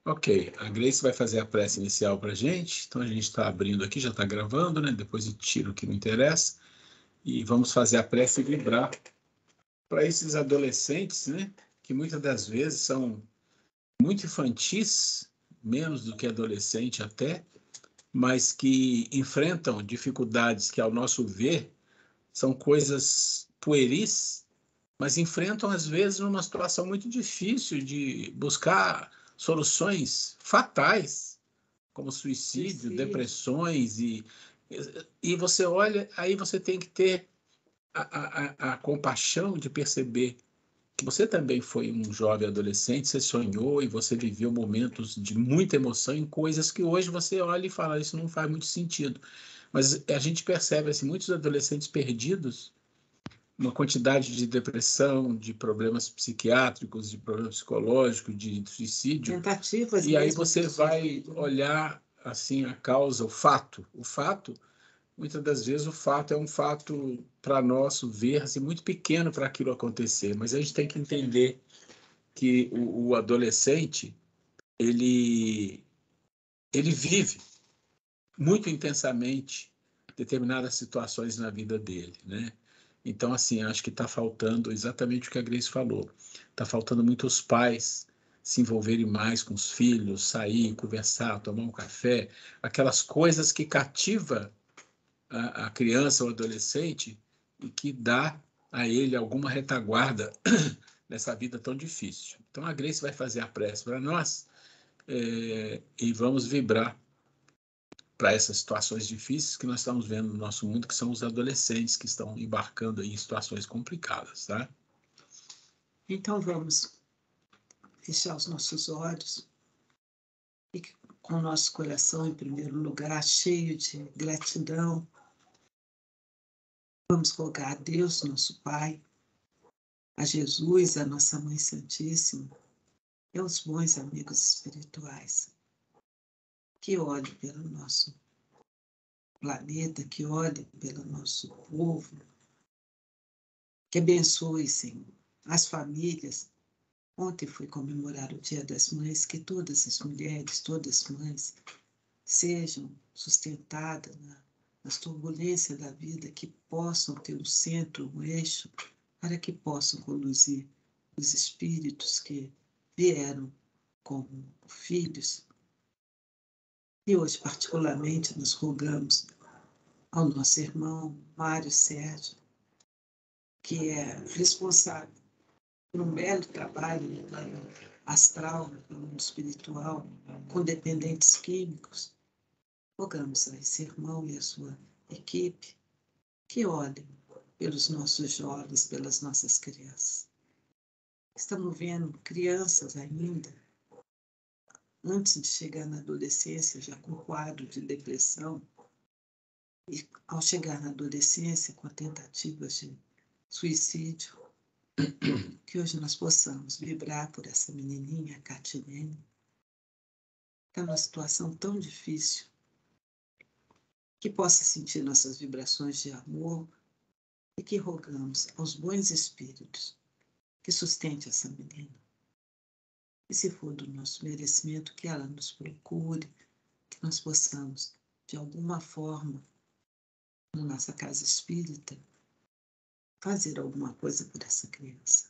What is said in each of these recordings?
Ok, a Grace vai fazer a prece inicial para a gente, então a gente está abrindo aqui, já está gravando, né? Depois eu tiro o que não interessa, e vamos fazer a prece vibrar para esses adolescentes, né? Que muitas das vezes são muito infantis, menos do que adolescente até, mas que enfrentam dificuldades que, ao nosso ver, são coisas pueris, mas enfrentam, às vezes, numa situação muito difícil de buscar soluções fatais, como suicídio, depressões, e você olha, aí você tem que ter a compaixão de perceber que você também foi um jovem adolescente, você sonhou e você viveu momentos de muita emoção em coisas que hoje você olha e fala, isso não faz muito sentido. Mas a gente percebe assim, muitos adolescentes perdidos, uma quantidade de depressão, de problemas psiquiátricos, de problemas psicológicos, de suicídio. Tentativas e aí mesmo você de vai suicídio. olhar assim a causa, o fato. O fato, muitas das vezes, o fato é um fato para nós ver assim, muito pequeno para aquilo acontecer, mas a gente tem que entender que o adolescente ele vive muito intensamente determinadas situações na vida dele, né? Então, assim, acho que está faltando exatamente o que a Grace falou. Está faltando muito os pais se envolverem mais com os filhos, sair, conversar, tomar um café, aquelas coisas que cativa a criança ou adolescente e que dá a ele alguma retaguarda nessa vida tão difícil. Então, a Grace vai fazer a prece para nós e vamos vibrar para essas situações difíceis que nós estamos vendo no nosso mundo, que são os adolescentes que estão embarcando aí em situações complicadas, tá? Então vamos fechar os nossos olhos e com o nosso coração, em primeiro lugar, cheio de gratidão, vamos rogar a Deus, nosso Pai, a Jesus, a nossa Mãe Santíssima, e aos bons amigos espirituais, que olhem pelo nosso planeta, que olhem pelo nosso povo, que abençoe, Senhor, as famílias. Ontem foi comemorar o Dia das Mães, que todas as mulheres, todas as mães, sejam sustentadas nas turbulências da vida, que possam ter um centro, um eixo, para que possam conduzir os espíritos que vieram como filhos. E hoje, particularmente, nós rogamos ao nosso irmão Mário Sérgio, que é responsável por um belo trabalho no plano astral, no plano espiritual, com dependentes químicos. Rogamos a esse irmão e a sua equipe que olhem pelos nossos jovens, pelas nossas crianças. Estamos vendo crianças ainda, antes de chegar na adolescência, já com quadro de depressão, e ao chegar na adolescência com tentativas de suicídio, que hoje nós possamos vibrar por essa menininha, a Catilene, está numa situação tão difícil, que possa sentir nossas vibrações de amor e que rogamos aos bons espíritos que sustente essa menina. E se for do nosso merecimento, que ela nos procure, que nós possamos, de alguma forma, na nossa casa espírita, fazer alguma coisa por essa criança.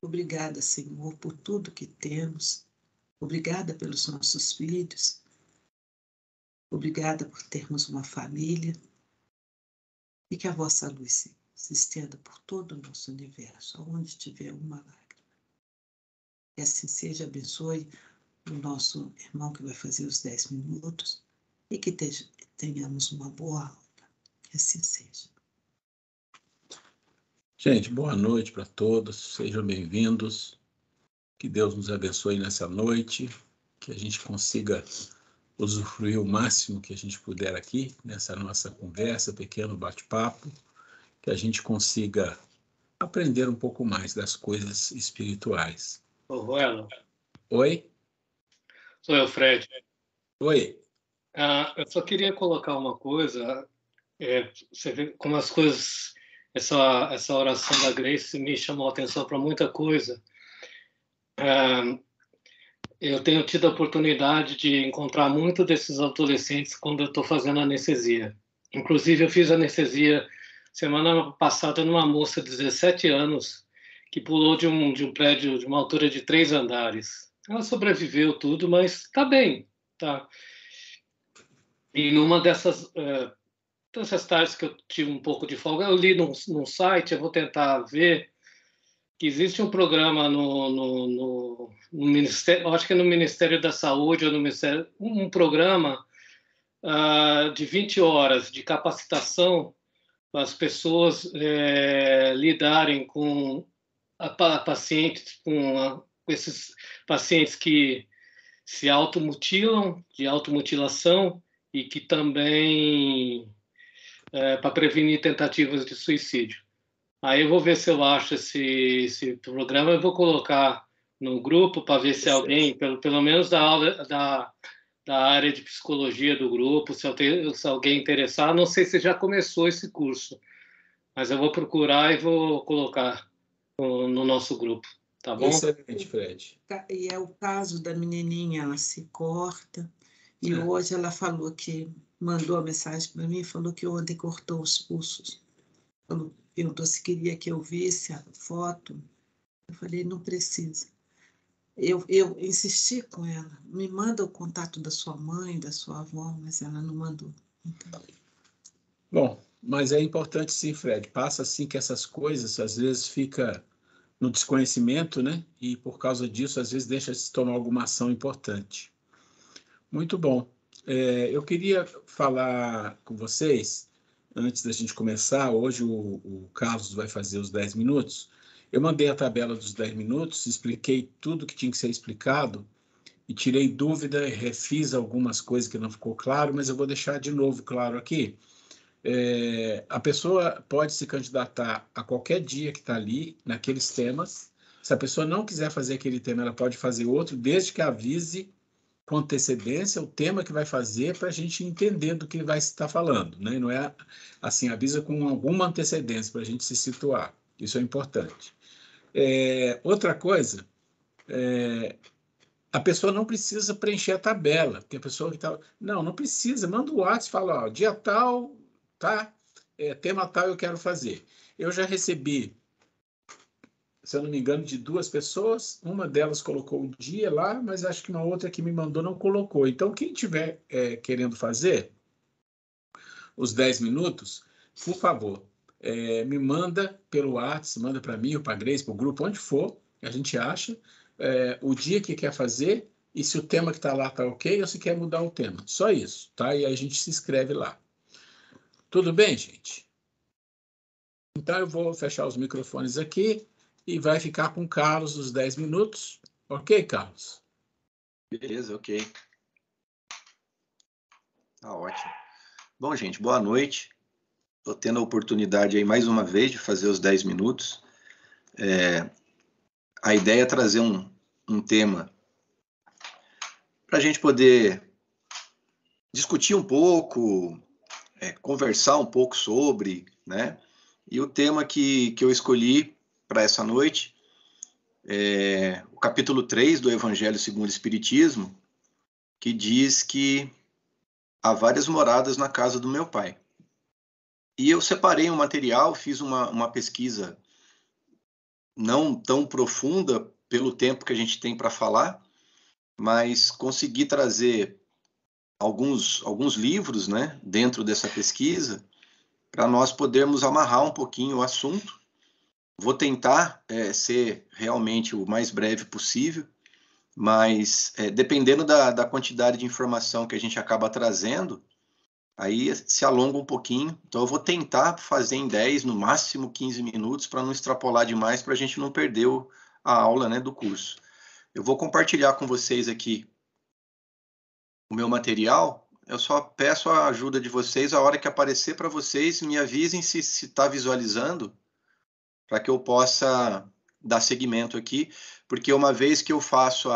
Obrigada, Senhor, por tudo que temos. Obrigada pelos nossos filhos. Obrigada por termos uma família. E que a vossa luz se estenda por todo o nosso universo, onde tiver uma lágrima. Que assim seja, abençoe o nosso irmão que vai fazer os 10 minutos e que tenhamos uma boa aula. Que assim seja. Gente, boa noite para todos, sejam bem-vindos. Que Deus nos abençoe nessa noite, que a gente consiga usufruir o máximo que a gente puder aqui, nessa nossa conversa, pequeno bate-papo, que a gente consiga aprender um pouco mais das coisas espirituais. Ô, Ruelo. Oi? Sou eu, Fred. Oi. Eu só queria colocar uma coisa. Você vê como as coisas... Essa oração da Grace me chamou a atenção para muita coisa. eu tenho tido a oportunidade de encontrar muitos desses adolescentes quando eu estou fazendo anestesia. Inclusive, eu fiz anestesia semana passada numa moça de 17 anos que pulou de um prédio de uma altura de 3 andares. Ela sobreviveu tudo, mas está bem, tá? E numa dessas tardes que eu tive um pouco de folga, eu li num site, eu vou tentar ver, que existe um programa no Ministério, acho que é no Ministério da Saúde ou no Ministério, um programa de 20 horas de capacitação para as pessoas lidarem com pacientes, com esses pacientes que se automutilam, de automutilação, e que também para prevenir tentativas de suicídio. Aí eu vou ver se eu acho esse programa, eu vou colocar no grupo para ver se alguém, pelo menos da aula da área de psicologia do grupo, se alguém interessar. Não sei se já começou esse curso, mas eu vou procurar e vou colocar no nosso grupo, tá bom? Excelente, Fred. E é o caso da menininha, ela se corta, e hoje ela falou que, mandou a mensagem para mim, falou que ontem cortou os pulsos. Perguntou se queria que eu visse a foto. Eu falei, não precisa. Eu insisti com ela, me manda o contato da sua mãe, da sua avó, mas ela não mandou. Então... Bom, mas é importante sim, Fred. Passa assim que essas coisas às vezes fica no desconhecimento, né? E por causa disso, às vezes deixa de se tomar alguma ação importante. Muito bom. Eu queria falar com vocês, antes da gente começar, hoje o Carlos vai fazer os 10 minutos. Eu mandei a tabela dos 10 minutos, expliquei tudo que tinha que ser explicado e tirei dúvida e refiz algumas coisas que não ficou claro, mas eu vou deixar de novo claro aqui. A pessoa pode se candidatar a qualquer dia que está ali, naqueles temas. Se a pessoa não quiser fazer aquele tema, ela pode fazer outro, desde que avise com antecedência o tema que vai fazer para a gente entender do que vai estar falando, né? Não é assim, avisa com alguma antecedência para a gente se situar. Isso é importante. Outra coisa, a pessoa não precisa preencher a tabela, porque a pessoa que está... Não precisa, manda o WhatsApp e fala, ó, dia tal, tá? Tema tal eu quero fazer. Eu já recebi, se eu não me engano, de 2 pessoas, uma delas colocou o dia lá, mas acho que uma outra que me mandou não colocou. Então, quem estiver querendo fazer os 10 minutos, por favor, me manda pelo WhatsApp, manda para mim ou para a Grace, para o grupo, onde for, a gente acha, o dia que quer fazer e se o tema que está lá está ok ou se quer mudar o tema. Só isso, tá? E aí a gente se inscreve lá. Tudo bem, gente? Então, eu vou fechar os microfones aqui e vai ficar com o Carlos os 10 minutos. Ok, Carlos? Beleza, ok. Tá ótimo. Bom, gente, boa noite. Estou tendo a oportunidade aí mais uma vez de fazer os 10 minutos. A ideia é trazer um tema para a gente poder discutir um pouco, conversar um pouco sobre, né? E o tema que eu escolhi para essa noite é o capítulo 3 do Evangelho segundo o Espiritismo, que diz que há várias moradas na casa do meu pai. E eu separei um material, fiz uma pesquisa não tão profunda pelo tempo que a gente tem para falar, mas consegui trazer alguns livros, né, dentro dessa pesquisa, para nós podermos amarrar um pouquinho o assunto. Vou tentar ser realmente o mais breve possível, mas dependendo da quantidade de informação que a gente acaba trazendo, aí se alonga um pouquinho. Então eu vou tentar fazer em 10, no máximo 15 minutos, para não extrapolar demais, para a gente não perder a aula, né, do curso. Eu vou compartilhar com vocês aqui o meu material. Eu só peço a ajuda de vocês, a hora que aparecer para vocês, me avisem se está visualizando, para que eu possa dar seguimento aqui, porque uma vez que eu faço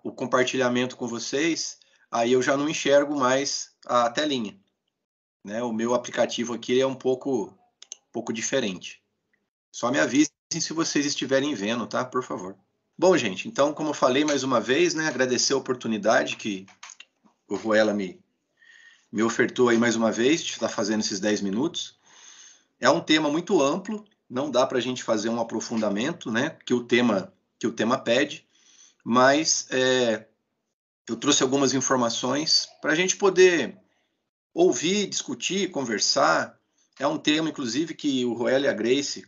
o compartilhamento com vocês, aí eu já não enxergo mais a telinha, né? O meu aplicativo aqui é um pouco diferente. Só me avisem se vocês estiverem vendo, tá? Por favor. Bom, gente, então, como eu falei mais uma vez, né, agradecer a oportunidade que o Ruela me ofertou aí mais uma vez, de estar fazendo esses 10 minutos. É um tema muito amplo, não dá para a gente fazer um aprofundamento, né, que o tema pede, mas eu trouxe algumas informações para a gente poder ouvir, discutir, conversar. É um tema, inclusive, que o Ruela e a Grace,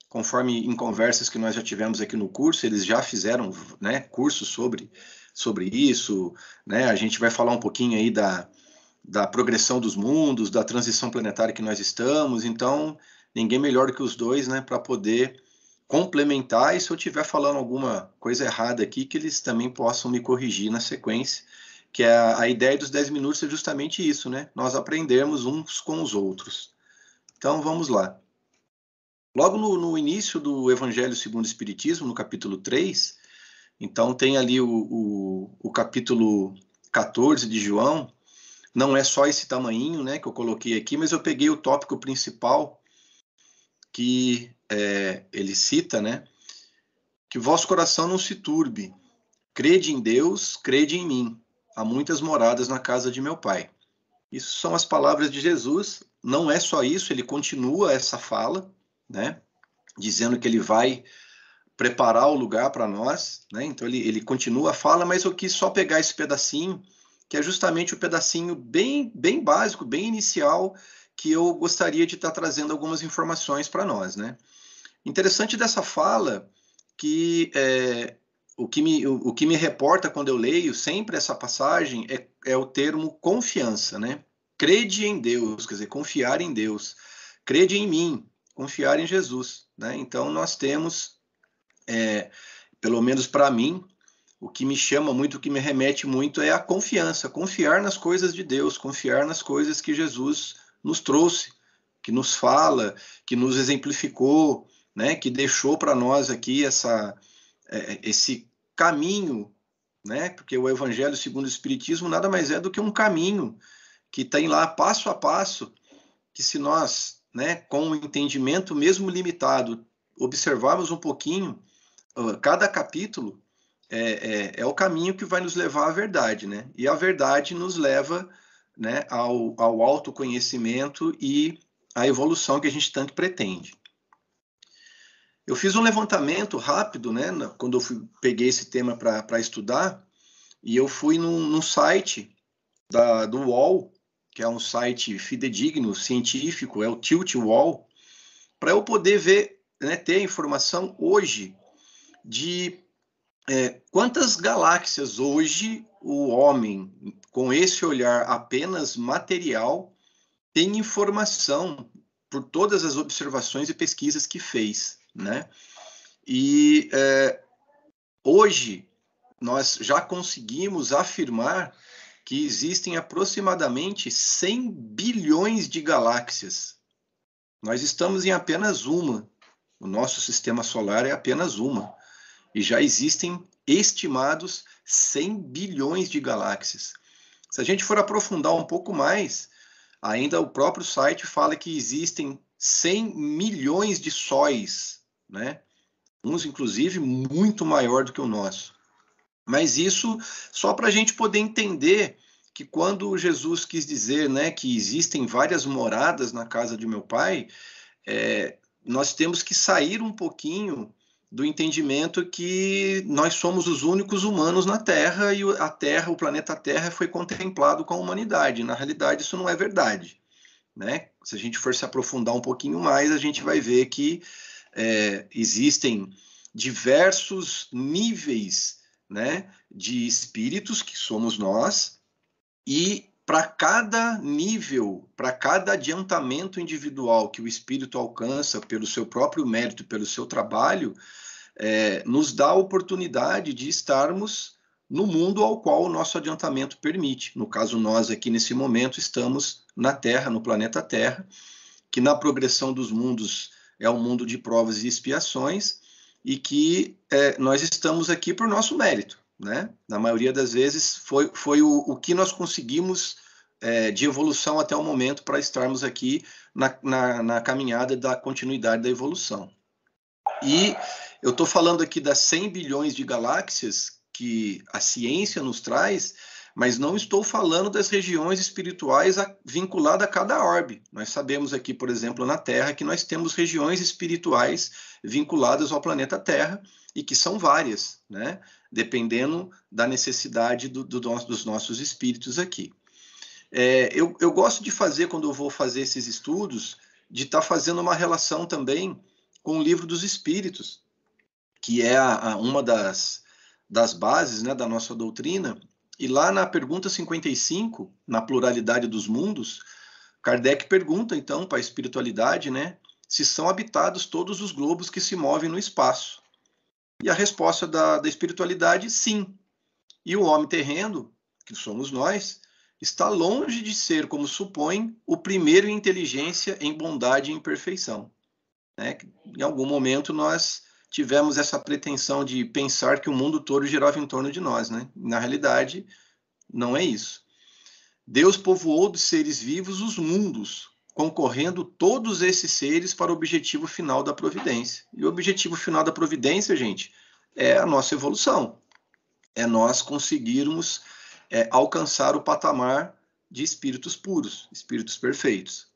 conforme em conversas que nós já tivemos aqui no curso, eles já fizeram, né, cursos sobre isso, né? A gente vai falar um pouquinho aí da progressão dos mundos, da transição planetária que nós estamos, então ninguém melhor do que os dois, né, para poder complementar, e se eu estiver falando alguma coisa errada aqui, que eles também possam me corrigir na sequência, que é a ideia dos 10 minutos é justamente isso, né? Nós aprendermos uns com os outros. Então, vamos lá. Logo no início do Evangelho segundo o Espiritismo, no capítulo 3, então tem ali o capítulo 14 de João, não é só esse tamanhinho, né, que eu coloquei aqui, mas eu peguei o tópico principal que ele cita, né, que vosso coração não se turbe, crede em Deus, crede em mim, há muitas moradas na casa de meu Pai. Isso são as palavras de Jesus, não é só isso, ele continua essa fala, né, dizendo que ele vai preparar o lugar para nós, né, então ele continua a fala, mas eu quis só pegar esse pedacinho, que é justamente o pedacinho bem básico, bem inicial, que eu gostaria de estar trazendo algumas informações para nós, né. Interessante dessa fala que o que me reporta quando eu leio sempre essa passagem é o termo confiança, né? Crede em Deus, quer dizer, confiar em Deus. Crede em mim, confiar em Jesus, né? Então nós temos, pelo menos para mim, o que me chama muito, o que me remete muito é a confiança, confiar nas coisas de Deus, confiar nas coisas que Jesus nos trouxe, que nos fala, que nos exemplificou, né? Que deixou para nós aqui esse caminho, né? Porque o Evangelho segundo o Espiritismo nada mais é do que um caminho que tem lá passo a passo, que se nós, né, com o entendimento mesmo limitado, observarmos um pouquinho, cada capítulo é o caminho que vai nos levar à verdade, né? E a verdade nos leva, né, ao autoconhecimento e à evolução que a gente tanto pretende. Eu fiz um levantamento rápido, né, quando eu peguei esse tema para estudar, e eu fui num site do UOL, que é um site fidedigno, científico, é o Tilt UOL, para eu poder ver, né, ter informação hoje de quantas galáxias hoje o homem, com esse olhar apenas material, tem informação por todas as observações e pesquisas que fez, né? E hoje nós já conseguimos afirmar que existem aproximadamente 100 bilhões de galáxias. Nós estamos em apenas uma. O nosso sistema solar é apenas uma. E já existem estimados 100 bilhões de galáxias. Se a gente for aprofundar um pouco mais, ainda o próprio site fala que existem 100 milhões de sóis, né? Uns, inclusive, muito maior do que o nosso. Mas isso só para a gente poder entender que quando Jesus quis dizer, né, que existem várias moradas na casa de meu Pai, nós temos que sair um pouquinho do entendimento que nós somos os únicos humanos na Terra e a Terra, o planeta Terra, foi contemplado com a humanidade. Na realidade, isso não é verdade, né? Se a gente for se aprofundar um pouquinho mais, a gente vai ver que existem diversos níveis, né, de espíritos, que somos nós, e para cada nível, para cada adiantamento individual que o espírito alcança pelo seu próprio mérito, pelo seu trabalho, nos dá a oportunidade de estarmos no mundo ao qual o nosso adiantamento permite. No caso, nós aqui nesse momento estamos na Terra, no planeta Terra, que na progressão dos mundos é um mundo de provas e expiações, e que nós estamos aqui por nosso mérito, né? Na maioria das vezes foi o que nós conseguimos de evolução até o momento para estarmos aqui na caminhada da continuidade da evolução. E eu estou falando aqui das 100 bilhões de galáxias que a ciência nos traz, mas não estou falando das regiões espirituais vinculadas a cada orbe. Nós sabemos aqui, por exemplo, na Terra, que nós temos regiões espirituais vinculadas ao planeta Terra, e que são várias, né? Dependendo da necessidade dos nossos espíritos aqui. Eu gosto de fazer, quando eu vou fazer esses estudos, de estar fazendo uma relação também com o Livro dos Espíritos, que é uma das bases, né, da nossa doutrina. E lá na pergunta 55, na pluralidade dos mundos, Kardec pergunta, então, para a espiritualidade, né, se são habitados todos os globos que se movem no espaço. E a resposta da espiritualidade, sim. E o homem terreno, que somos nós, está longe de ser, como supõe, o primeiro em inteligência, em bondade e em perfeição. Né? Em algum momento nós tivemos essa pretensão de pensar que o mundo todo girava em torno de nós, né? Na realidade, não é isso. Deus povoou de seres vivos os mundos, concorrendo todos esses seres para o objetivo final da providência. E o objetivo final da providência, gente, é a nossa evolução. É nós conseguirmos alcançar o patamar de espíritos puros, espíritos perfeitos.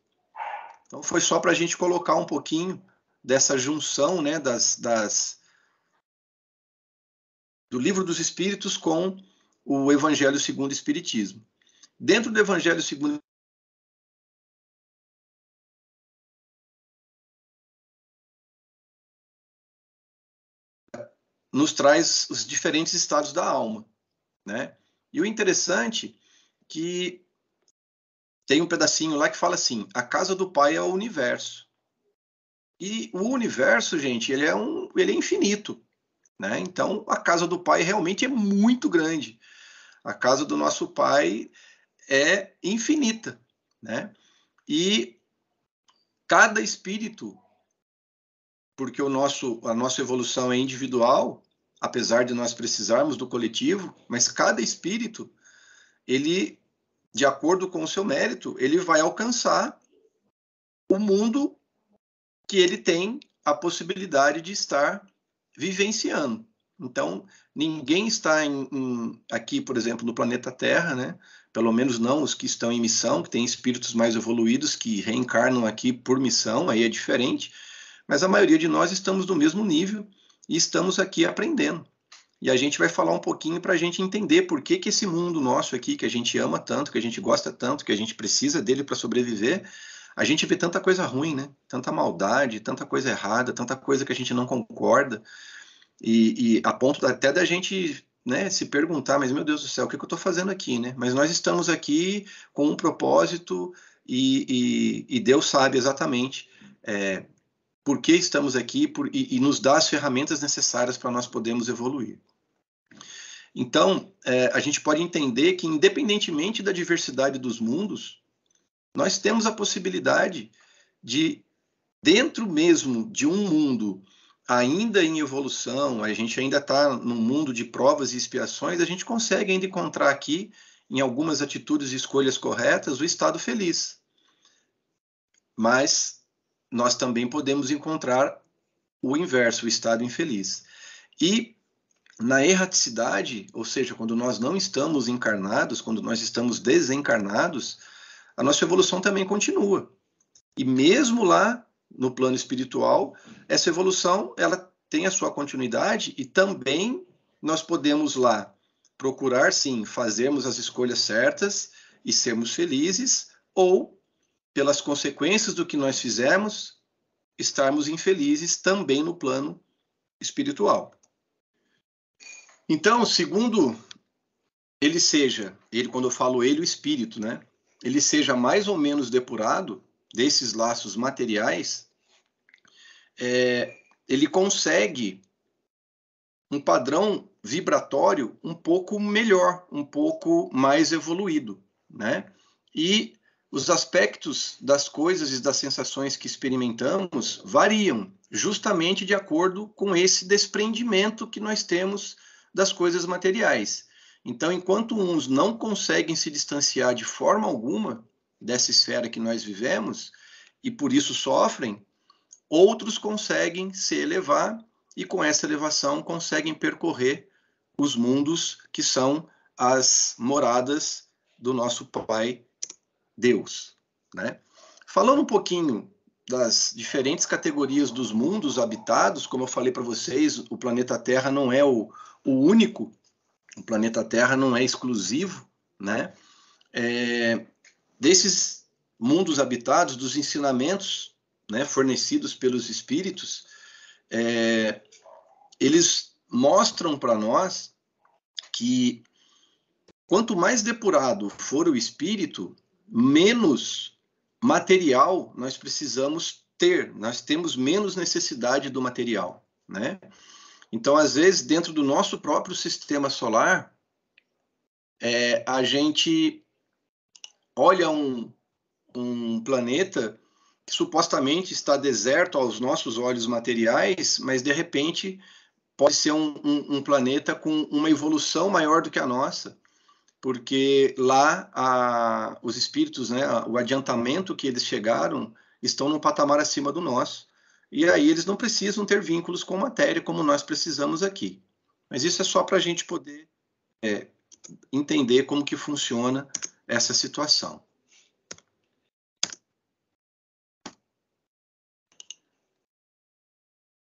Então, foi só para a gente colocar um pouquinho dessa junção, né, do Livro dos Espíritos com o Evangelho segundo o Espiritismo. Dentro do Evangelho segundo nos traz os diferentes estados da alma, né? E o interessante é que tem um pedacinho lá que fala assim: a casa do Pai é o universo. E o universo, gente, ele é infinito, né? Então, a casa do Pai realmente é muito grande. A casa do nosso Pai é infinita, né? E cada espírito, porque a nossa evolução é individual, apesar de nós precisarmos do coletivo, mas cada espírito, ele, de acordo com o seu mérito, ele vai alcançar o mundo que ele tem a possibilidade de estar vivenciando. Então, ninguém está aqui, por exemplo, no planeta Terra, né? Pelo menos não os que estão em missão, que têm espíritos mais evoluídos que reencarnam aqui por missão, aí é diferente, mas a maioria de nós estamos no mesmo nível e estamos aqui aprendendo. E a gente vai falar um pouquinho para a gente entender por que esse mundo nosso aqui, que a gente ama tanto, que a gente gosta tanto, que a gente precisa dele para sobreviver, a gente vê tanta coisa ruim, né? Tanta maldade, tanta coisa errada, tanta coisa que a gente não concorda, e a ponto até da gente, né, se perguntar, mas meu Deus do céu, o que eu estou fazendo aqui, né? Mas nós estamos aqui com um propósito e Deus sabe exatamente por que estamos aqui e nos dá as ferramentas necessárias para nós podermos evoluir. Então, a gente pode entender que, independentemente da diversidade dos mundos, nós temos a possibilidade de, dentro mesmo de um mundo ainda em evolução, a gente ainda está num mundo de provas e expiações, a gente consegue ainda encontrar aqui, em algumas atitudes e escolhas corretas, o estado feliz. Mas nós também podemos encontrar o inverso, o estado infeliz. E na erraticidade, ou seja, quando nós não estamos encarnados, quando nós estamos desencarnados, a nossa evolução também continua. E mesmo lá no plano espiritual, essa evolução ela tem a sua continuidade e também nós podemos lá procurar, sim, fazermos as escolhas certas e sermos felizes, ou, pelas consequências do que nós fizemos, estarmos infelizes também no plano espiritual. Então, segundo quando eu falo ele, o espírito, né? Ele seja mais ou menos depurado desses laços materiais, ele consegue um padrão vibratório um pouco melhor, um pouco mais evoluído, né? E os aspectos das coisas e das sensações que experimentamos variam, justamente de acordo com esse desprendimento que nós temos das coisas materiais. Então, enquanto uns não conseguem se distanciar de forma alguma dessa esfera que nós vivemos, e por isso sofrem, outros conseguem se elevar e com essa elevação conseguem percorrer os mundos que são as moradas do nosso Pai Deus, né? Falando um pouquinho das diferentes categorias dos mundos habitados, como eu falei para vocês, o planeta Terra não é o único, o planeta Terra não é exclusivo, né? Desses mundos habitados, dos ensinamentos, né, fornecidos pelos espíritos, eles mostram para nós que quanto mais depurado for o espírito, menos material nós precisamos ter, nós temos menos necessidade do material, né? Então, às vezes, dentro do nosso próprio sistema solar, a gente olha um planeta que supostamente está deserto aos nossos olhos materiais, mas, de repente, pode ser um planeta com uma evolução maior do que a nossa, porque lá os espíritos, né, o adiantamento que eles chegaram, estão num patamar acima do nosso. E aí eles não precisam ter vínculos com matéria como nós precisamos aqui. Mas isso é só para a gente poder entender como que funciona essa situação.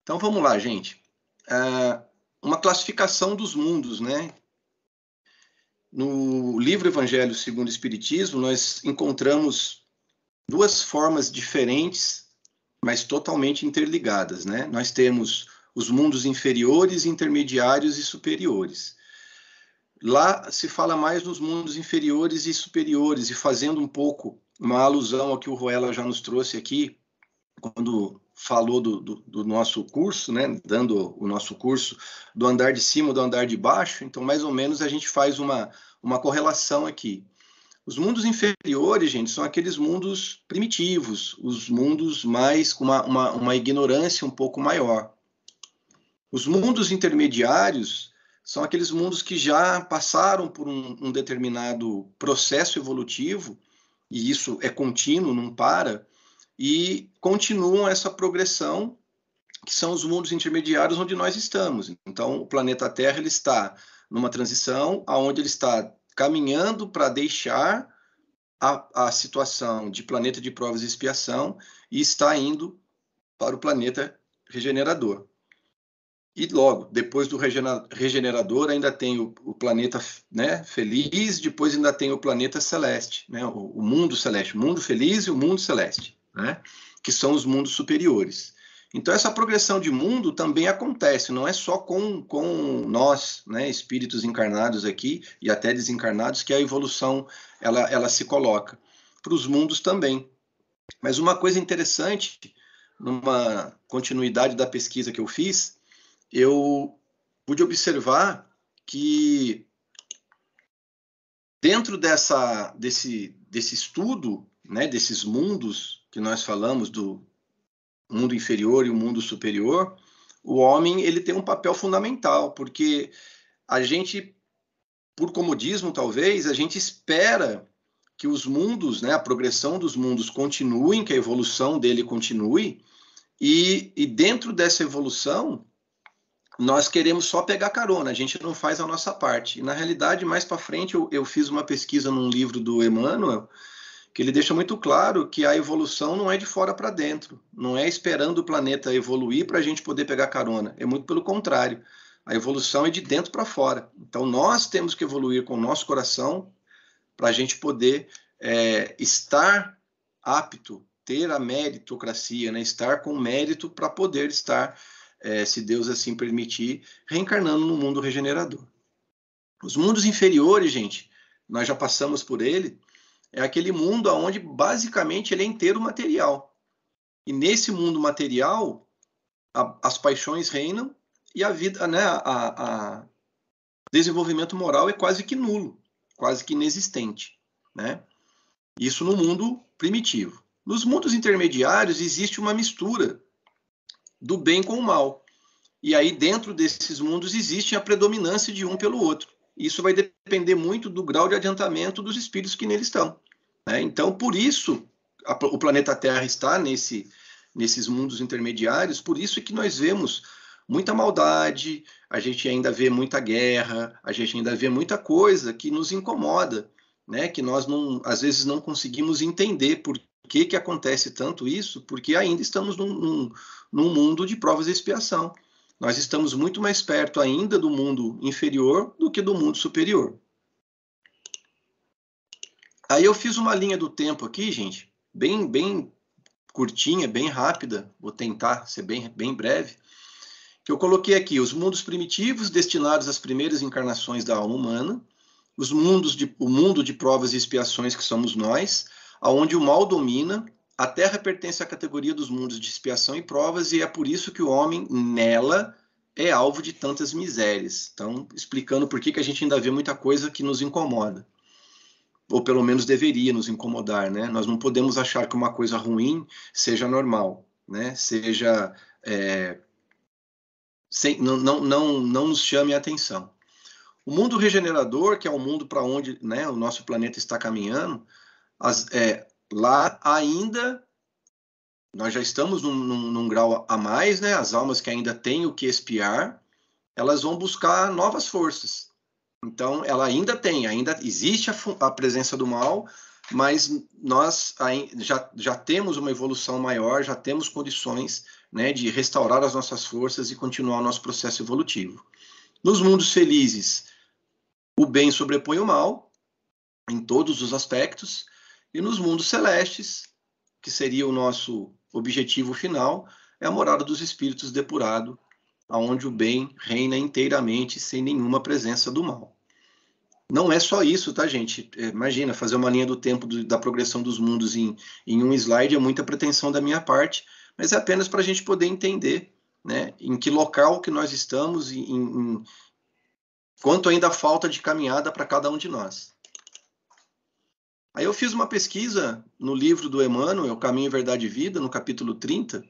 Então vamos lá, gente. Uma classificação dos mundos, né? No livro Evangelho segundo o Espiritismo, nós encontramos duas formas diferentes, mas totalmente interligadas, né? Nós temos os mundos inferiores, intermediários e superiores. Lá se fala mais nos mundos inferiores e superiores, e fazendo um pouco uma alusão ao que o Ruela já nos trouxe aqui, quando falou do nosso curso, né, dando o nosso curso do andar de cima, do andar de baixo. Então, mais ou menos, a gente faz uma correlação aqui. Os mundos inferiores, gente, são aqueles mundos primitivos, os mundos mais com uma ignorância um pouco maior. Os mundos intermediários são aqueles mundos que já passaram por um determinado processo evolutivo, e isso é contínuo, não para, e continuam essa progressão, que são os mundos intermediários onde nós estamos. Então, o planeta Terra ele está numa transição, onde ele está caminhando para deixar a situação de planeta de provas e expiação e está indo para o planeta regenerador. E logo, depois do regenerador, ainda tem o planeta, né, feliz, depois ainda tem o planeta celeste, né, o mundo celeste, o mundo feliz e o mundo celeste, né, que são os mundos superiores. Então, essa progressão de mundo também acontece, não é só com nós, né, espíritos encarnados aqui e até desencarnados, que a evolução ela se coloca. Para os mundos também. Mas uma coisa interessante, numa continuidade da pesquisa que eu fiz, eu pude observar que dentro desse estudo, né, desses mundos que nós falamos, do mundo inferior e o mundo superior, o homem ele tem um papel fundamental, porque a gente, por comodismo talvez, a gente espera que os mundos, né, a progressão dos mundos continuem, que a evolução dele continue, e dentro dessa evolução, nós queremos só pegar carona, a gente não faz a nossa parte. E, na realidade, mais para frente, eu fiz uma pesquisa num livro do Emmanuel, que ele deixa muito claro que a evolução não é de fora para dentro, não é esperando o planeta evoluir para a gente poder pegar carona, é muito pelo contrário, a evolução é de dentro para fora. Então, nós temos que evoluir com o nosso coração para a gente poder estar apto, ter a meritocracia, né? Estar com mérito para poder estar, se Deus assim permitir, reencarnando no mundo regenerador. Os mundos inferiores, gente, nós já passamos por ele, é aquele mundo onde basicamente ele é inteiro material. E nesse mundo material, as paixões reinam e a vida, né, a desenvolvimento moral é quase que nulo, quase que inexistente, né? Isso no mundo primitivo. Nos mundos intermediários existe uma mistura do bem com o mal. E aí dentro desses mundos existe a predominância de um pelo outro. Isso vai depender muito do grau de adiantamento dos espíritos que neles estão, né? Então, por isso, o planeta Terra está nesse nesses mundos intermediários, por isso que nós vemos muita maldade, a gente ainda vê muita guerra, a gente ainda vê muita coisa que nos incomoda, né? Que nós não, às vezes não conseguimos entender por que acontece tanto isso, porque ainda estamos num mundo de provas e expiação. Nós estamos muito mais perto ainda do mundo inferior do que do mundo superior. Aí eu fiz uma linha do tempo aqui, gente, bem curtinha, bem rápida, vou tentar ser bem breve, que eu coloquei aqui os mundos primitivos destinados às primeiras encarnações da alma humana, o mundo de provas e expiações que somos nós, aonde o mal domina, a Terra pertence à categoria dos mundos de expiação e provas, e é por isso que o homem, nela, é alvo de tantas misérias. Então, explicando por que a gente ainda vê muita coisa que nos incomoda. Ou pelo menos deveria nos incomodar, né? Nós não podemos achar que uma coisa ruim seja normal, né? Seja... não nos chame a atenção. O mundo regenerador, que é o mundo para onde, né, o nosso planeta está caminhando, lá ainda nós já estamos num grau a mais, né? As almas que ainda têm o que expiar, elas vão buscar novas forças. Então, ela ainda existe a presença do mal, mas nós já temos uma evolução maior, já temos condições, né, de restaurar as nossas forças e continuar o nosso processo evolutivo. Nos mundos felizes, o bem sobrepõe o mal, em todos os aspectos, e nos mundos celestes, que seria o nosso objetivo final, é a morada dos espíritos depurado, onde o bem reina inteiramente, sem nenhuma presença do mal. Não é só isso, tá, gente? Imagina, fazer uma linha do tempo da progressão dos mundos em um slide é muita pretensão da minha parte, mas é apenas para a gente poder entender, né, em que local que nós estamos, quanto ainda falta de caminhada para cada um de nós. Aí eu fiz uma pesquisa no livro do Emmanuel, Caminho, Verdade e Vida, no capítulo 30,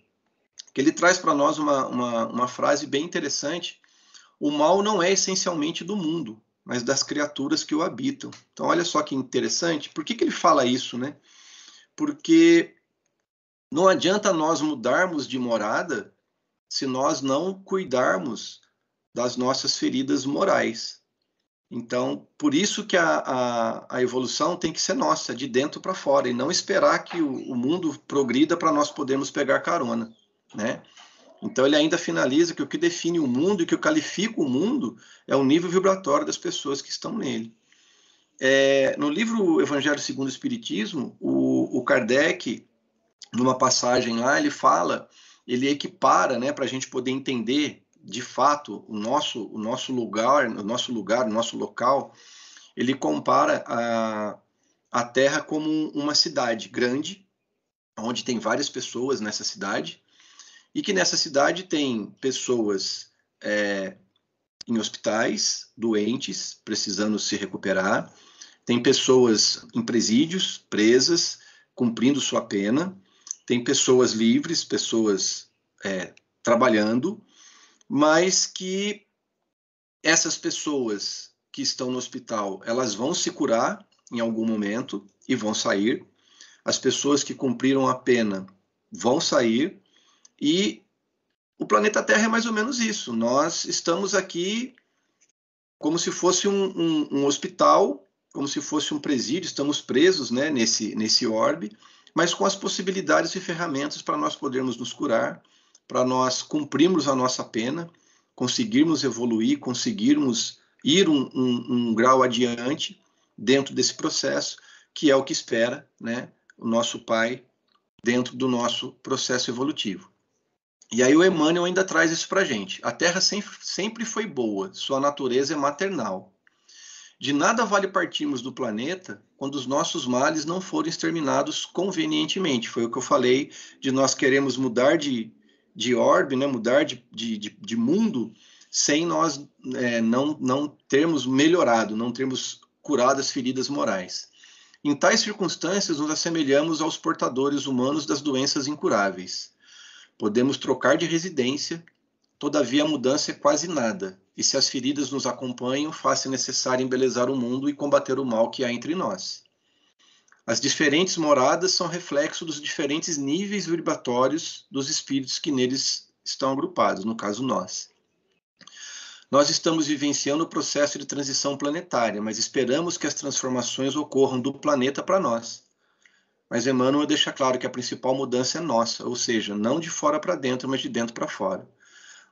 que ele traz para nós uma frase bem interessante. O mal não é essencialmente do mundo, mas das criaturas que o habitam. Então, olha só que interessante. Por que ele fala isso, né? Porque não adianta nós mudarmos de morada se nós não cuidarmos das nossas feridas morais. Então, por isso que a evolução tem que ser nossa, de dentro para fora, e não esperar que o mundo progrida para nós podermos pegar carona, né? Então, ele ainda finaliza que o que define o mundo e que qualifica o mundo é o nível vibratório das pessoas que estão nele. No livro Evangelho segundo o Espiritismo, o Kardec, numa passagem lá, ele equipara, né, para a gente poder entender de fato o nosso local, ele compara a Terra como uma cidade grande, onde tem várias pessoas nessa cidade, e que nessa cidade tem pessoas em hospitais, doentes, precisando se recuperar, tem pessoas em presídios, presas, cumprindo sua pena, tem pessoas livres, pessoas trabalhando, mas que essas pessoas que estão no hospital, elas vão se curar em algum momento e vão sair. As pessoas que cumpriram a pena vão sair. E o planeta Terra é mais ou menos isso. Nós estamos aqui como se fosse um hospital, como se fosse um presídio, estamos presos, né, nesse orbe, mas com as possibilidades e ferramentas para nós podermos nos curar, para nós cumprirmos a nossa pena, conseguirmos evoluir, conseguirmos ir um grau adiante dentro desse processo, que é o que espera, né, o nosso Pai dentro do nosso processo evolutivo. E aí o Emmanuel ainda traz isso para a gente. A Terra sempre foi boa, sua natureza é maternal. De nada vale partirmos do planeta quando os nossos males não forem exterminados convenientemente. Foi o que eu falei, de nós queremos mudar de orbe, né, mudar de mundo, sem nós não termos melhorado, não termos curado as feridas morais. Em tais circunstâncias, nos assemelhamos aos portadores humanos das doenças incuráveis. Podemos trocar de residência, todavia a mudança é quase nada, e se as feridas nos acompanham, faz-se necessário embelezar o mundo e combater o mal que há entre nós. As diferentes moradas são reflexo dos diferentes níveis vibratórios dos espíritos que neles estão agrupados, no caso nós. Nós estamos vivenciando o processo de transição planetária, mas esperamos que as transformações ocorram do planeta para nós. Mas Emmanuel deixa claro que a principal mudança é nossa, ou seja, não de fora para dentro, mas de dentro para fora.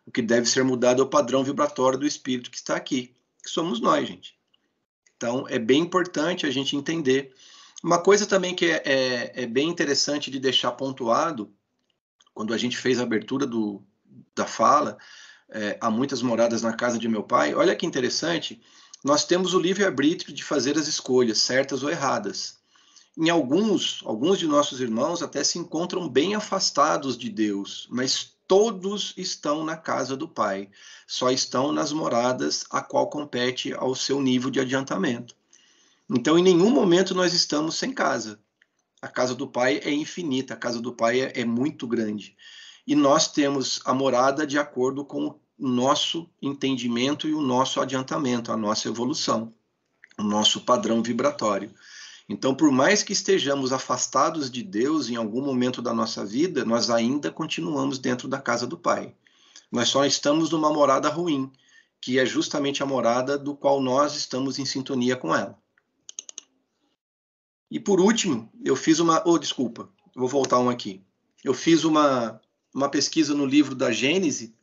O que deve ser mudado é o padrão vibratório do espírito que está aqui, que somos nós, gente. Então, é bem importante a gente entender. Uma coisa também que é bem interessante de deixar pontuado, quando a gente fez a abertura da fala, há muitas moradas na casa de meu pai, olha que interessante, nós temos o livre-arbítrio de fazer as escolhas, certas ou erradas. Em alguns de nossos irmãos até se encontram bem afastados de Deus, mas todos estão na casa do Pai, só estão nas moradas a qual compete ao seu nível de adiantamento. Então, em nenhum momento nós estamos sem casa. A casa do Pai é infinita, a casa do Pai é muito grande. E nós temos a morada de acordo com o nosso entendimento e o nosso adiantamento, a nossa evolução, o nosso padrão vibratório. Então, por mais que estejamos afastados de Deus em algum momento da nossa vida, nós ainda continuamos dentro da casa do Pai. Nós só estamos numa morada ruim, que é justamente a morada do qual nós estamos em sintonia com ela. E por último, eu fiz vou voltar um aqui. Eu fiz uma pesquisa no livro da Gênese,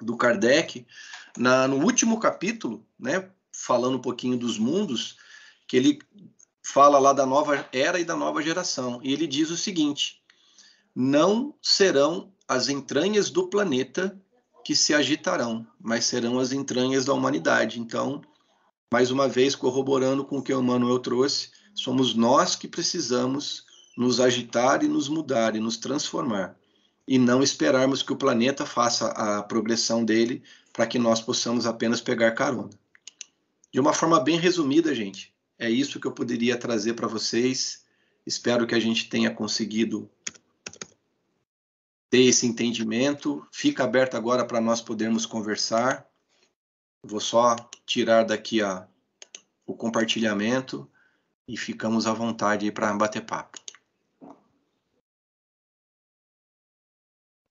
do Kardec, no último capítulo, né, falando um pouquinho dos mundos, que ele fala lá da nova era e da nova geração. E ele diz o seguinte: não serão as entranhas do planeta que se agitarão, mas serão as entranhas da humanidade. Então, mais uma vez, corroborando com o que o Emmanuel trouxe, somos nós que precisamos nos agitar e nos mudar e nos transformar. E não esperarmos que o planeta faça a progressão dele para que nós possamos apenas pegar carona. De uma forma bem resumida, gente, é isso que eu poderia trazer para vocês. Espero que a gente tenha conseguido ter esse entendimento. Fica aberto agora para nós podermos conversar. Vou só tirar daqui o compartilhamento e ficamos à vontade para bater papo.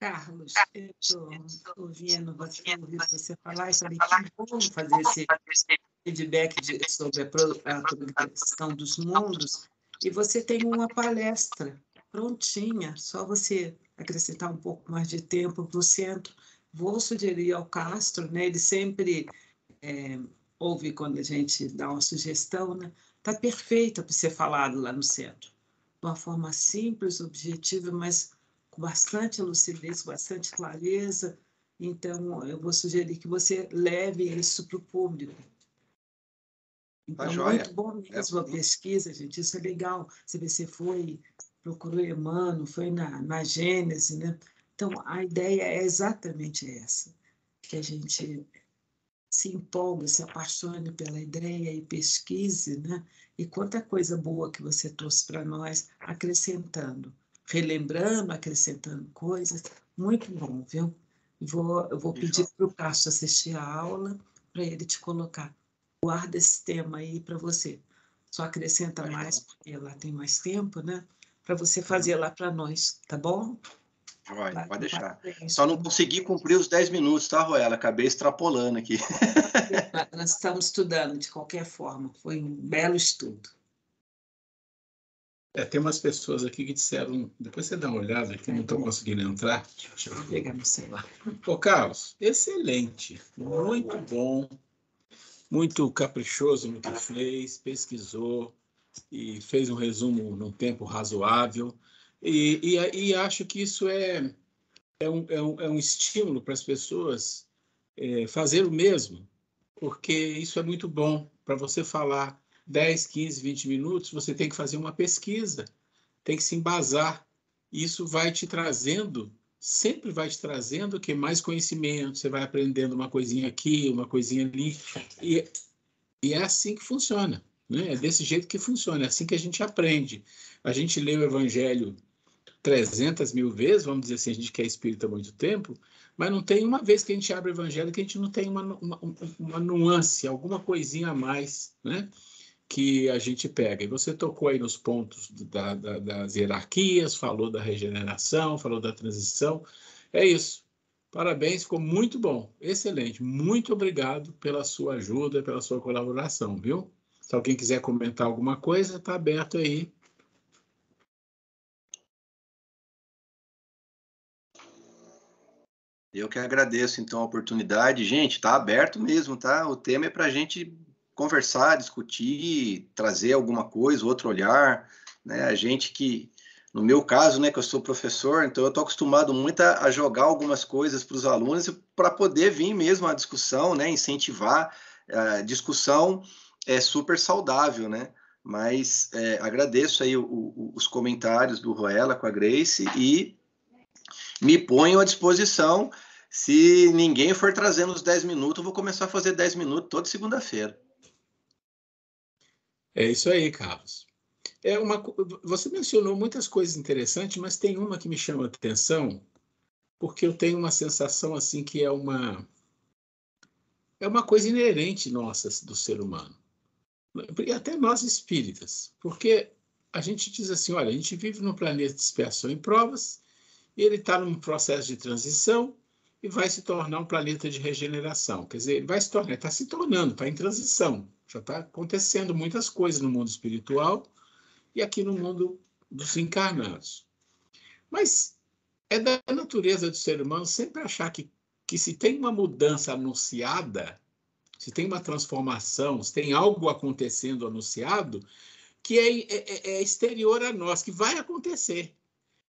Carlos, eu estou ouvindo você falar e falei que bom fazer esse feedback sobre a progressão dos mundos, e você tem uma palestra prontinha, só você acrescentar um pouco mais de tempo para o centro. Vou sugerir ao Castro, né? Ele sempre ouve quando a gente dá uma sugestão, né? Está perfeita para ser falado lá no centro, de uma forma simples, objetiva, mas com bastante lucidez, bastante clareza. Então, eu vou sugerir que você leve isso para o público. Então, muito bom mesmo a pesquisa, gente. Isso é legal. Você procurou Emmanuel, foi na Gênese, né? Então, a ideia é exatamente essa, que a gente se empolgue, se apaixone pela ideia e pesquise, né? E quanta coisa boa que você trouxe para nós, acrescentando, relembrando, acrescentando coisas. Muito bom, viu? Eu vou pedir para o Cássio assistir a aula, para ele te colocar. Guarda esse tema aí para você. Só acrescenta mais, porque lá tem mais tempo, né? Para você fazer lá para nós, tá bom? Pode deixar. Só não consegui cumprir os 10 minutos, tá, Roela? Acabei extrapolando aqui. Nós estamos estudando de qualquer forma. Foi um belo estudo. Tem umas pessoas aqui que disseram, depois você dá uma olhada aqui, não estou conseguindo entrar. Deixa eu pegar no celular. Ô, Carlos, excelente, muito bom, muito caprichoso no que fez, pesquisou e fez um resumo num tempo razoável. E acho que isso é um estímulo para as pessoas fazer o mesmo, porque isso é muito bom. Para você falar 10, 15, 20 minutos, você tem que fazer uma pesquisa, tem que se embasar. Isso vai te trazendo, sempre vai te trazendo mais conhecimento, você vai aprendendo uma coisinha aqui, uma coisinha ali, e é assim que funciona, né? É desse jeito que funciona, é assim que a gente aprende. A gente lê o Evangelho 300 mil vezes, vamos dizer assim, a gente que é espírita há muito tempo, mas não tem uma vez que a gente abre o Evangelho que a gente não tem uma nuance, alguma coisinha a mais, né? que a gente pega. E você tocou aí nos pontos das hierarquias, falou da regeneração, falou da transição. É isso. Parabéns, ficou muito bom. Excelente. Muito obrigado pela sua ajuda, pela sua colaboração, viu? Se alguém quiser comentar alguma coisa, está aberto aí. Eu que agradeço, então, a oportunidade. Gente, está aberto mesmo, tá? O tema é para a gente conversar, discutir, trazer alguma coisa, outro olhar, né? A gente que, no meu caso, né, que eu sou professor, então eu estou acostumado muito a jogar algumas coisas para os alunos para poder vir mesmo a discussão, né? Incentivar. A discussão é super saudável, né? Mas agradeço aí os comentários do Ruela com a Grace e me ponho à disposição. Se ninguém for trazendo os 10 minutos, eu vou começar a fazer 10 minutos toda segunda-feira. É isso aí, Carlos. Você mencionou muitas coisas interessantes, mas tem uma que me chama a atenção, porque eu tenho uma sensação assim que é uma coisa inerente nossa do ser humano, e até nós espíritas, porque a gente diz assim, olha, a gente vive num planeta de expiação e provas, e ele está num processo de transição e vai se tornar um planeta de regeneração. Quer dizer, ele vai se tornar, está se tornando, está em transição. Já está acontecendo muitas coisas no mundo espiritual e aqui no mundo dos encarnados. Mas é da natureza do ser humano sempre achar que se tem uma mudança anunciada, se tem uma transformação, se tem algo acontecendo anunciado, que é exterior a nós, que vai acontecer.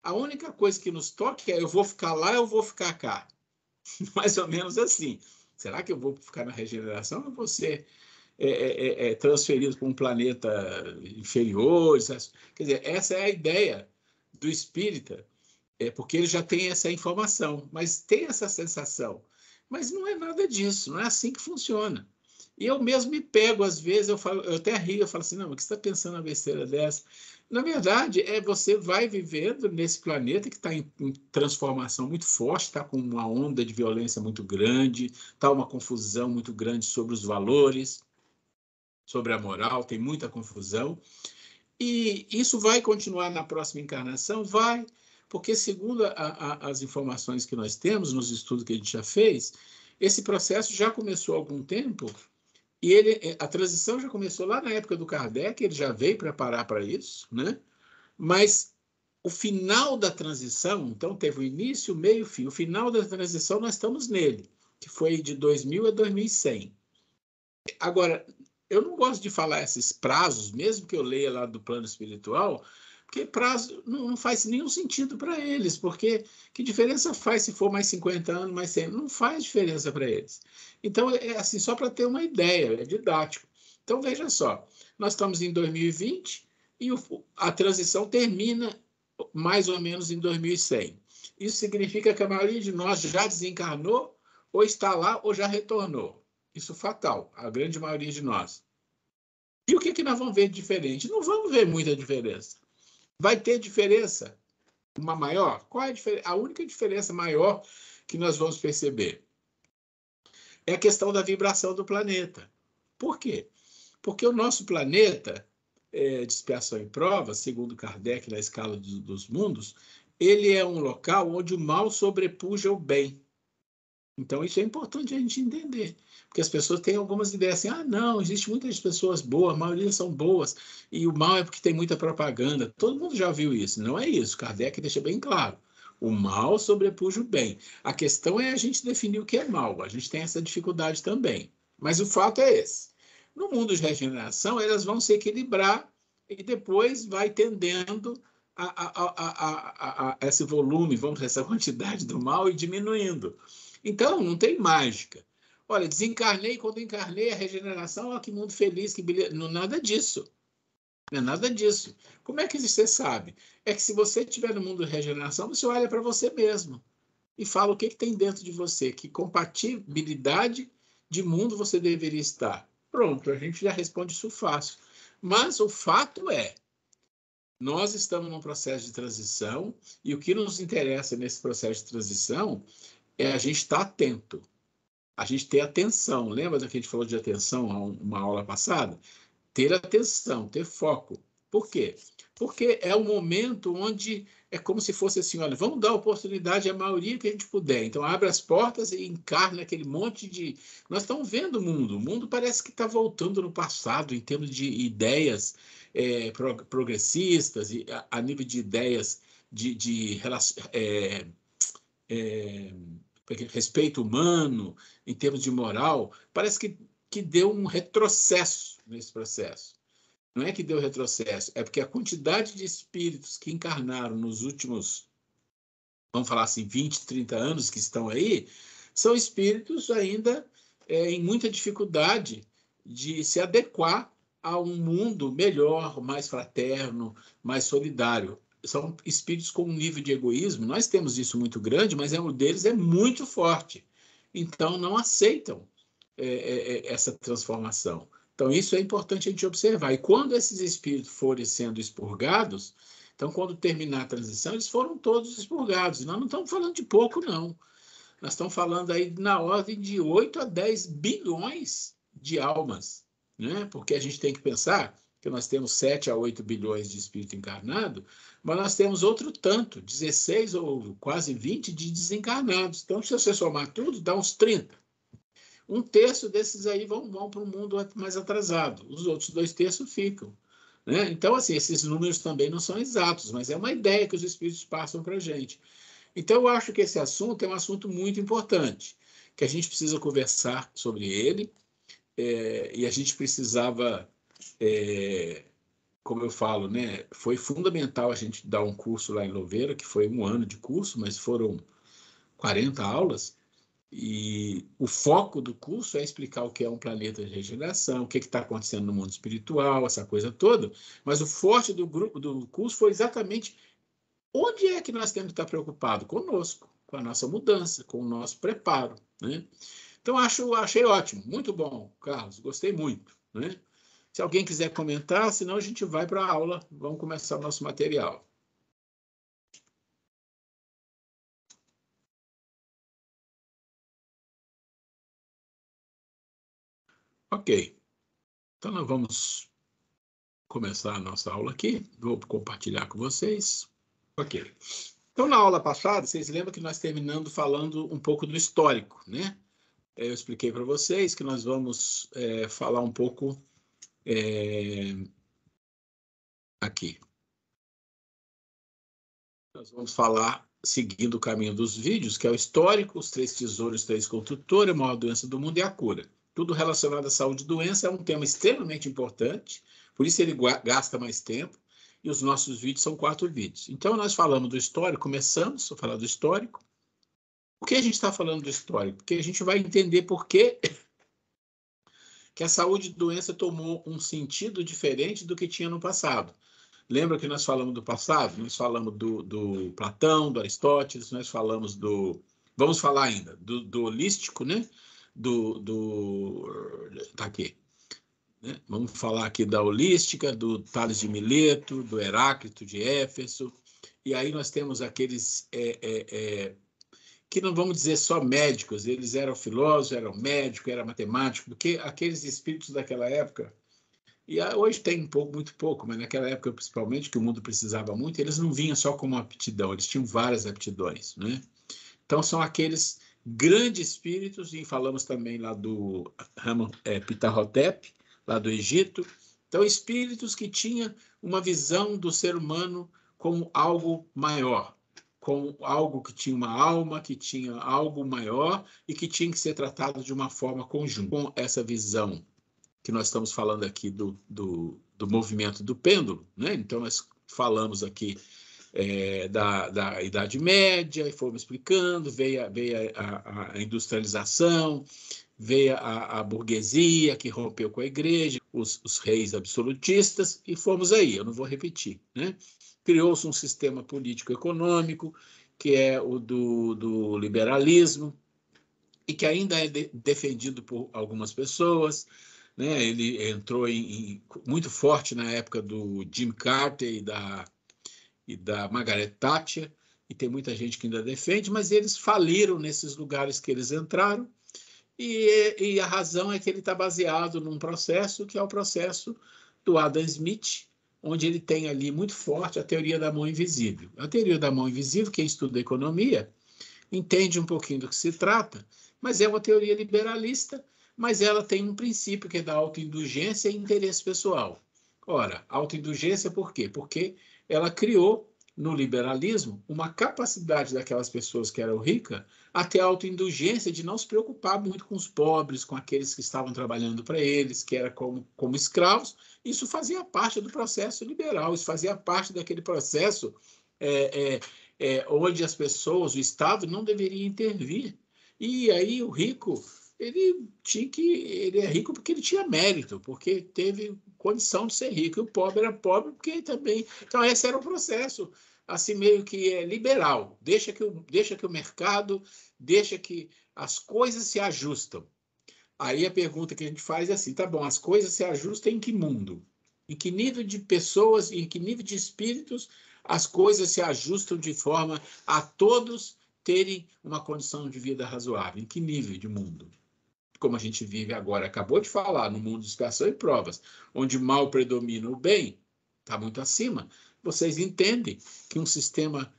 A única coisa que nos toca é eu vou ficar lá, eu vou ficar cá. Mais ou menos assim. Será que eu vou ficar na regeneração ou vou ser transferido para um planeta inferior? Quer dizer, essa é a ideia do espírita, porque ele já tem essa informação, mas tem essa sensação. Mas não é nada disso, não é assim que funciona. E eu mesmo me pego, às vezes, eu até rio, eu falo assim, não, mas o que você está pensando na besteira dessa? Na verdade, você vai vivendo nesse planeta que está em transformação muito forte, está com uma onda de violência muito grande, está uma confusão muito grande sobre os valores, sobre a moral, tem muita confusão. E isso vai continuar na próxima encarnação? Vai, porque segundo as informações que nós temos, nos estudos que a gente já fez, esse processo já começou há algum tempo, e a transição já começou lá na época do Kardec, ele já veio preparar para isso, né? Mas o final da transição, então teve o início, o meio e o fim. O final da transição nós estamos nele, que foi de 2000 a 2100. Agora, eu não gosto de falar esses prazos, mesmo que eu leia lá do plano espiritual, porque prazo não faz nenhum sentido para eles, porque que diferença faz se for mais 50 anos, mais 100? Não faz diferença para eles. Então, é assim, só para ter uma ideia, é didático. Então, veja só, nós estamos em 2020 e a transição termina mais ou menos em 2100. Isso significa que a maioria de nós já desencarnou, ou está lá, ou já retornou. Isso é fatal, a grande maioria de nós. E o que nós vamos ver de diferente? Não vamos ver muita diferença. Vai ter diferença? Uma maior? Qual é a diferença? A única diferença maior que nós vamos perceber é a questão da vibração do planeta. Por quê? Porque o nosso planeta, de expiação e prova, segundo Kardec, na escala dos mundos, ele é um local onde o mal sobrepuja o bem. Então, isso é importante a gente entender, porque as pessoas têm algumas ideias assim, não, existe muitas pessoas boas, a maioria são boas, e o mal é porque tem muita propaganda. Todo mundo já viu isso, não é isso, Kardec deixa bem claro. O mal sobrepuja o bem. A questão é a gente definir o que é mal, a gente tem essa dificuldade também, mas o fato é esse. No mundo de regeneração, elas vão se equilibrar e depois vai tendendo a esse volume, essa quantidade do mal e diminuindo. Então, não tem mágica. Olha, desencarnei, quando encarnei, a regeneração, olha que mundo feliz, que beleza. Não, nada disso. Não é nada disso. Como é que você sabe? É que se você estiver no mundo de regeneração, você olha para você mesmo e fala o que tem dentro de você, que compatibilidade de mundo você deveria estar. Pronto, a gente já responde isso fácil. Mas o fato é, nós estamos num processo de transição e o que nos interessa nesse processo de transição é a gente estar atento, a gente ter atenção. Lembra do que a gente falou de atenção uma aula passada? ter atenção, ter foco. Por quê? Porque é o momento onde é como se fosse assim, olha, vamos dar oportunidade à maioria que a gente puder. Então, abre as portas e encarna aquele monte de... Nós estamos vendo o mundo parece que está voltando no passado em termos de ideias progressistas, e a nível de ideias de respeito humano, em termos de moral, parece que deu um retrocesso nesse processo. Não é que deu retrocesso, é porque a quantidade de espíritos que encarnaram nos últimos, vamos falar assim, 20, 30 anos que estão aí, são espíritos ainda em muita dificuldade de se adequar a um mundo melhor, mais fraterno, mais solidário. São espíritos com um nível de egoísmo, nós temos isso muito grande, mas o deles é muito forte. Então, não aceitam essa transformação. Então, isso é importante a gente observar. E quando esses espíritos forem sendo expurgados, então, quando terminar a transição, eles foram todos expurgados. Nós não estamos falando de pouco, não. Nós estamos falando aí na ordem de 8 a 10 bilhões de almas, né? Porque a gente tem que pensar que nós temos 7 a 8 bilhões de espírito encarnado, mas nós temos outro tanto, 16 ou quase 20 de desencarnados. Então, se você somar tudo, dá uns 30. Um terço desses aí vão para o mundo mais atrasado. Os outros 2/3 ficam, né? Então, assim, esses números também não são exatos, mas é uma ideia que os espíritos passam para a gente. Então, eu acho que esse assunto é um assunto muito importante, que a gente precisa conversar sobre ele, e a gente precisava, como eu falo, né, foi fundamental a gente dar um curso lá em Louveira, que foi 1 ano de curso, mas foram 40 aulas, e o foco do curso é explicar o que é um planeta de regeneração, o que está acontecendo no mundo espiritual, essa coisa toda, mas o forte do curso foi exatamente onde é que nós temos que estar preocupados? Conosco, com a nossa mudança, com o nosso preparo, né? Então, achei ótimo, muito bom, Carlos, gostei muito, né? Se alguém quiser comentar, senão a gente vai para a aula, vamos começar o nosso material. Ok, então nós vamos começar a nossa aula aqui, vou compartilhar com vocês. Ok, então na aula passada, vocês lembram que nós terminamos falando um pouco do histórico, né? Eu expliquei para vocês que nós vamos falar um pouco aqui. Nós vamos falar, seguindo o caminho dos vídeos, que é o histórico, os 3 tesouros, 3 construtores, a maior doença do mundo e a cura. Tudo relacionado à saúde e doença é um tema extremamente importante, por isso ele gasta mais tempo, e os nossos vídeos são 4 vídeos. Então, nós falamos do histórico, começamos a falar do histórico. Por que a gente está falando do histórico? Porque a gente vai entender por que a saúde e doença tomou um sentido diferente do que tinha no passado. Lembra que nós falamos do passado? Nós falamos do Platão, do Aristóteles, nós falamos do... Vamos falar ainda do holístico, né? Tá aqui. Né? Vamos falar aqui da holística, do Tales de Mileto, do Heráclito de Éfeso. E aí nós temos aqueles... que não vamos dizer só médicos, eles eram filósofos, eram médicos, eram matemáticos, porque aqueles espíritos daquela época... E hoje tem muito pouco, mas naquela época, principalmente, que o mundo precisava muito, eles não vinham só com uma aptidão, eles tinham várias aptidões, né? Então, são aqueles grandes espíritos, e falamos também lá do Ptahhotep, lá do Egito. Então, espíritos que tinham uma visão do ser humano como algo maior, como algo que tinha uma alma, que tinha algo maior e que tinha que ser tratado de uma forma conjunta. Com essa visão que nós estamos falando aqui do movimento do pêndulo, né? Então, nós falamos aqui da Idade Média, e fomos explicando, veio a industrialização, veio a burguesia, que rompeu com a igreja, os reis absolutistas, e fomos aí, eu não vou repetir, né? Criou-se um sistema político-econômico, que é o do liberalismo, e que ainda é defendido por algumas pessoas, né? Ele entrou muito forte na época do Jimmy Carter e da Margaret Thatcher, e tem muita gente que ainda defende, mas eles faliram nesses lugares que eles entraram, e a razão é que ele está baseado num processo que é o processo do Adam Smith, onde ele tem ali muito forte a teoria da mão invisível. A teoria da mão invisível, quem estuda economia, entende um pouquinho do que se trata, mas é uma teoria liberalista, mas ela tem um princípio que é da autoindulgência e interesse pessoal. Ora, autoindulgência por quê? Porque ela criou, no liberalismo, uma capacidade daquelas pessoas que eram ricas a ter a autoindulgência de não se preocupar muito com os pobres, com aqueles que estavam trabalhando para eles, que eram como escravos. Isso fazia parte do processo liberal, isso fazia parte daquele processo onde as pessoas, o Estado, não deveria intervir. E aí o rico, ele é rico porque ele tinha mérito, porque teve condição de ser rico, e o pobre era pobre porque também... Então, esse era o processo, assim, meio que liberal. Deixa que o mercado, deixa que as coisas se ajustam. Aí a pergunta que a gente faz é assim, tá bom, as coisas se ajustam em que mundo? Em que nível de pessoas, em que nível de espíritos as coisas se ajustam de forma a todos terem uma condição de vida razoável? Em que nível de mundo? Como a gente vive agora, acabou de falar, no mundo de expiação e provas, onde mal predomina o bem, está muito acima. Vocês entendem que um sistema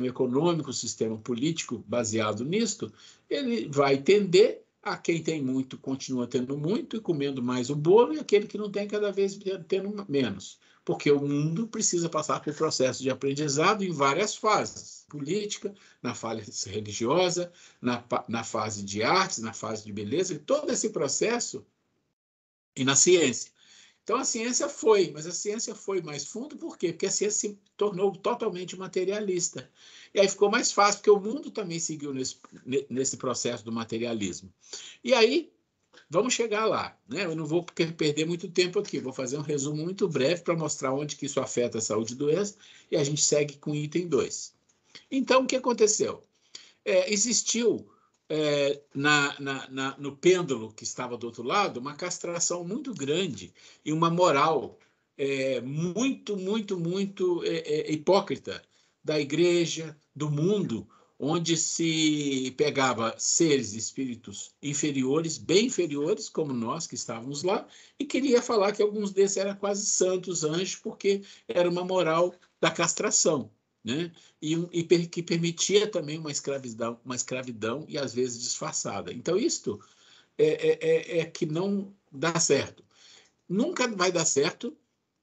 econômico, um sistema político baseado nisto, ele vai tender a quem tem muito continua tendo muito e comendo mais o bolo, e aquele que não tem cada vez tendo menos. Porque o mundo precisa passar por processo de aprendizado em várias fases. Política, na fase religiosa, na fase de artes, na fase de beleza, e todo esse processo, e na ciência. Então, a ciência foi, mas a ciência foi mais fundo, por quê? Porque a ciência se tornou totalmente materialista. E aí ficou mais fácil, porque o mundo também seguiu nesse processo do materialismo. E aí, vamos chegar lá, né? Eu não vou perder muito tempo aqui, vou fazer um resumo muito breve para mostrar onde que isso afeta a saúde e doença, e a gente segue com o item 2. Então, o que aconteceu? Existiu no pêndulo que estava do outro lado uma castração muito grande e uma moral muito, muito, muito hipócrita da igreja, do mundo, onde se pegava seres, espíritos inferiores, bem inferiores, como nós que estávamos lá, e queria falar que alguns desses eram quase santos, anjos, porque era uma moral da castração, né? E que permitia também uma escravidão e às vezes disfarçada. Então, isto é que não dá certo. Nunca vai dar certo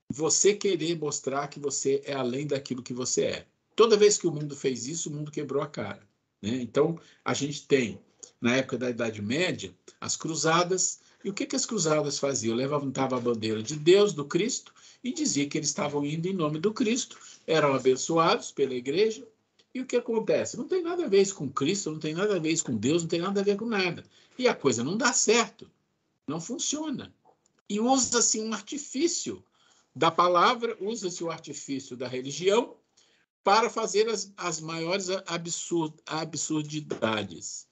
você querer mostrar que você é além daquilo que você é. Toda vez que o mundo fez isso, o mundo quebrou a cara, né? Então, a gente tem, na época da Idade Média, as cruzadas. E o que as cruzadas faziam? Levantavam a bandeira de Deus, do Cristo, e dizia que eles estavam indo em nome do Cristo, eram abençoados pela igreja. E o que acontece? Não tem nada a ver isso com Cristo, não tem nada a ver isso com Deus, não tem nada a ver com nada. E a coisa não dá certo, não funciona. E usa-se um artifício da palavra, usa-se o artifício da religião para fazer as maiores absurdidades.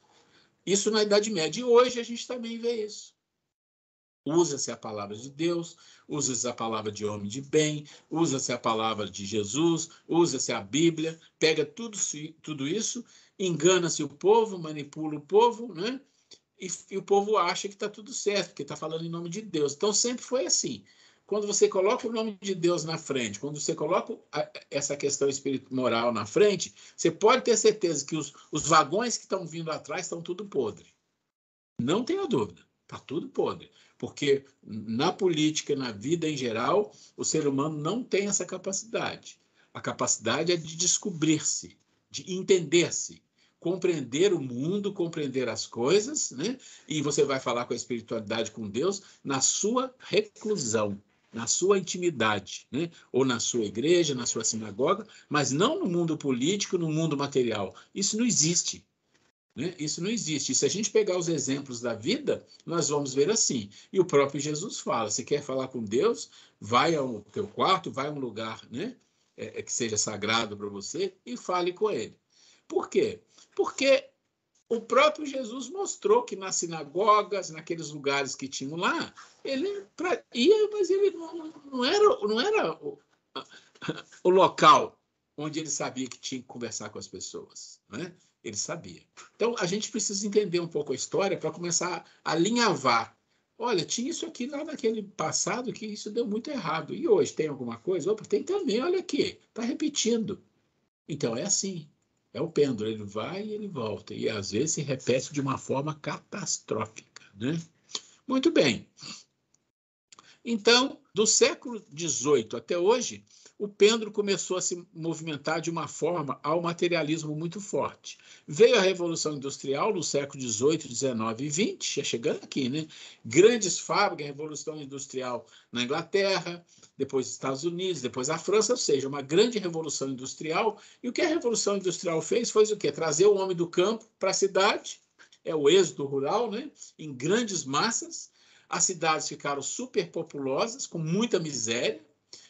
Isso na Idade Média. E hoje a gente também vê isso. Usa-se a palavra de Deus, usa-se a palavra de homem de bem, usa-se a palavra de Jesus, usa-se a Bíblia, pega tudo isso, engana-se o povo, manipula o povo, né? E o povo acha que está tudo certo, porque está falando em nome de Deus. Então, sempre foi assim. Quando você coloca o nome de Deus na frente, quando você coloca essa questão espiritual moral na frente, você pode ter certeza que os vagões que estão vindo atrás estão tudo podre. Não tenha dúvida, está tudo podre. Porque na política, na vida em geral, o ser humano não tem essa capacidade. A capacidade é de descobrir-se, de entender-se, compreender o mundo, compreender as coisas, né? E você vai falar com a espiritualidade, com Deus, na sua reclusão, na sua intimidade, né? Ou na sua igreja, na sua sinagoga, mas não no mundo político, no mundo material. Isso não existe. Né? Isso não existe. E se a gente pegar os exemplos da vida, nós vamos ver assim. E o próprio Jesus fala, se quer falar com Deus, vai ao teu quarto, vai a um lugar, né? Que seja sagrado para você e fale com ele. Por quê? Porque o próprio Jesus mostrou que nas sinagogas, naqueles lugares que tinham lá, ele ia, mas ele não era o local onde ele sabia que tinha que conversar com as pessoas, né? Ele sabia. Então, a gente precisa entender um pouco a história para começar a alinhavar olha, tinha isso aqui lá naquele passado que isso deu muito errado. E hoje tem alguma coisa? Opa, tem também, olha aqui, está repetindo. Então, é assim. É o pêndulo, ele vai e ele volta. E às vezes se repete de uma forma catastrófica, né? Muito bem. Então, do século XVIII até hoje, o pêndulo começou a se movimentar de uma forma ao materialismo muito forte. Veio a Revolução Industrial no século XVIII, XIX e XX, já chegando aqui, né? Grandes fábricas, Revolução Industrial na Inglaterra, depois Estados Unidos, depois a França, ou seja, uma grande revolução industrial. E o que a Revolução Industrial fez foi o quê? Trazer o homem do campo para a cidade, é o êxodo rural, né? Em grandes massas. As cidades ficaram superpopulosas, com muita miséria,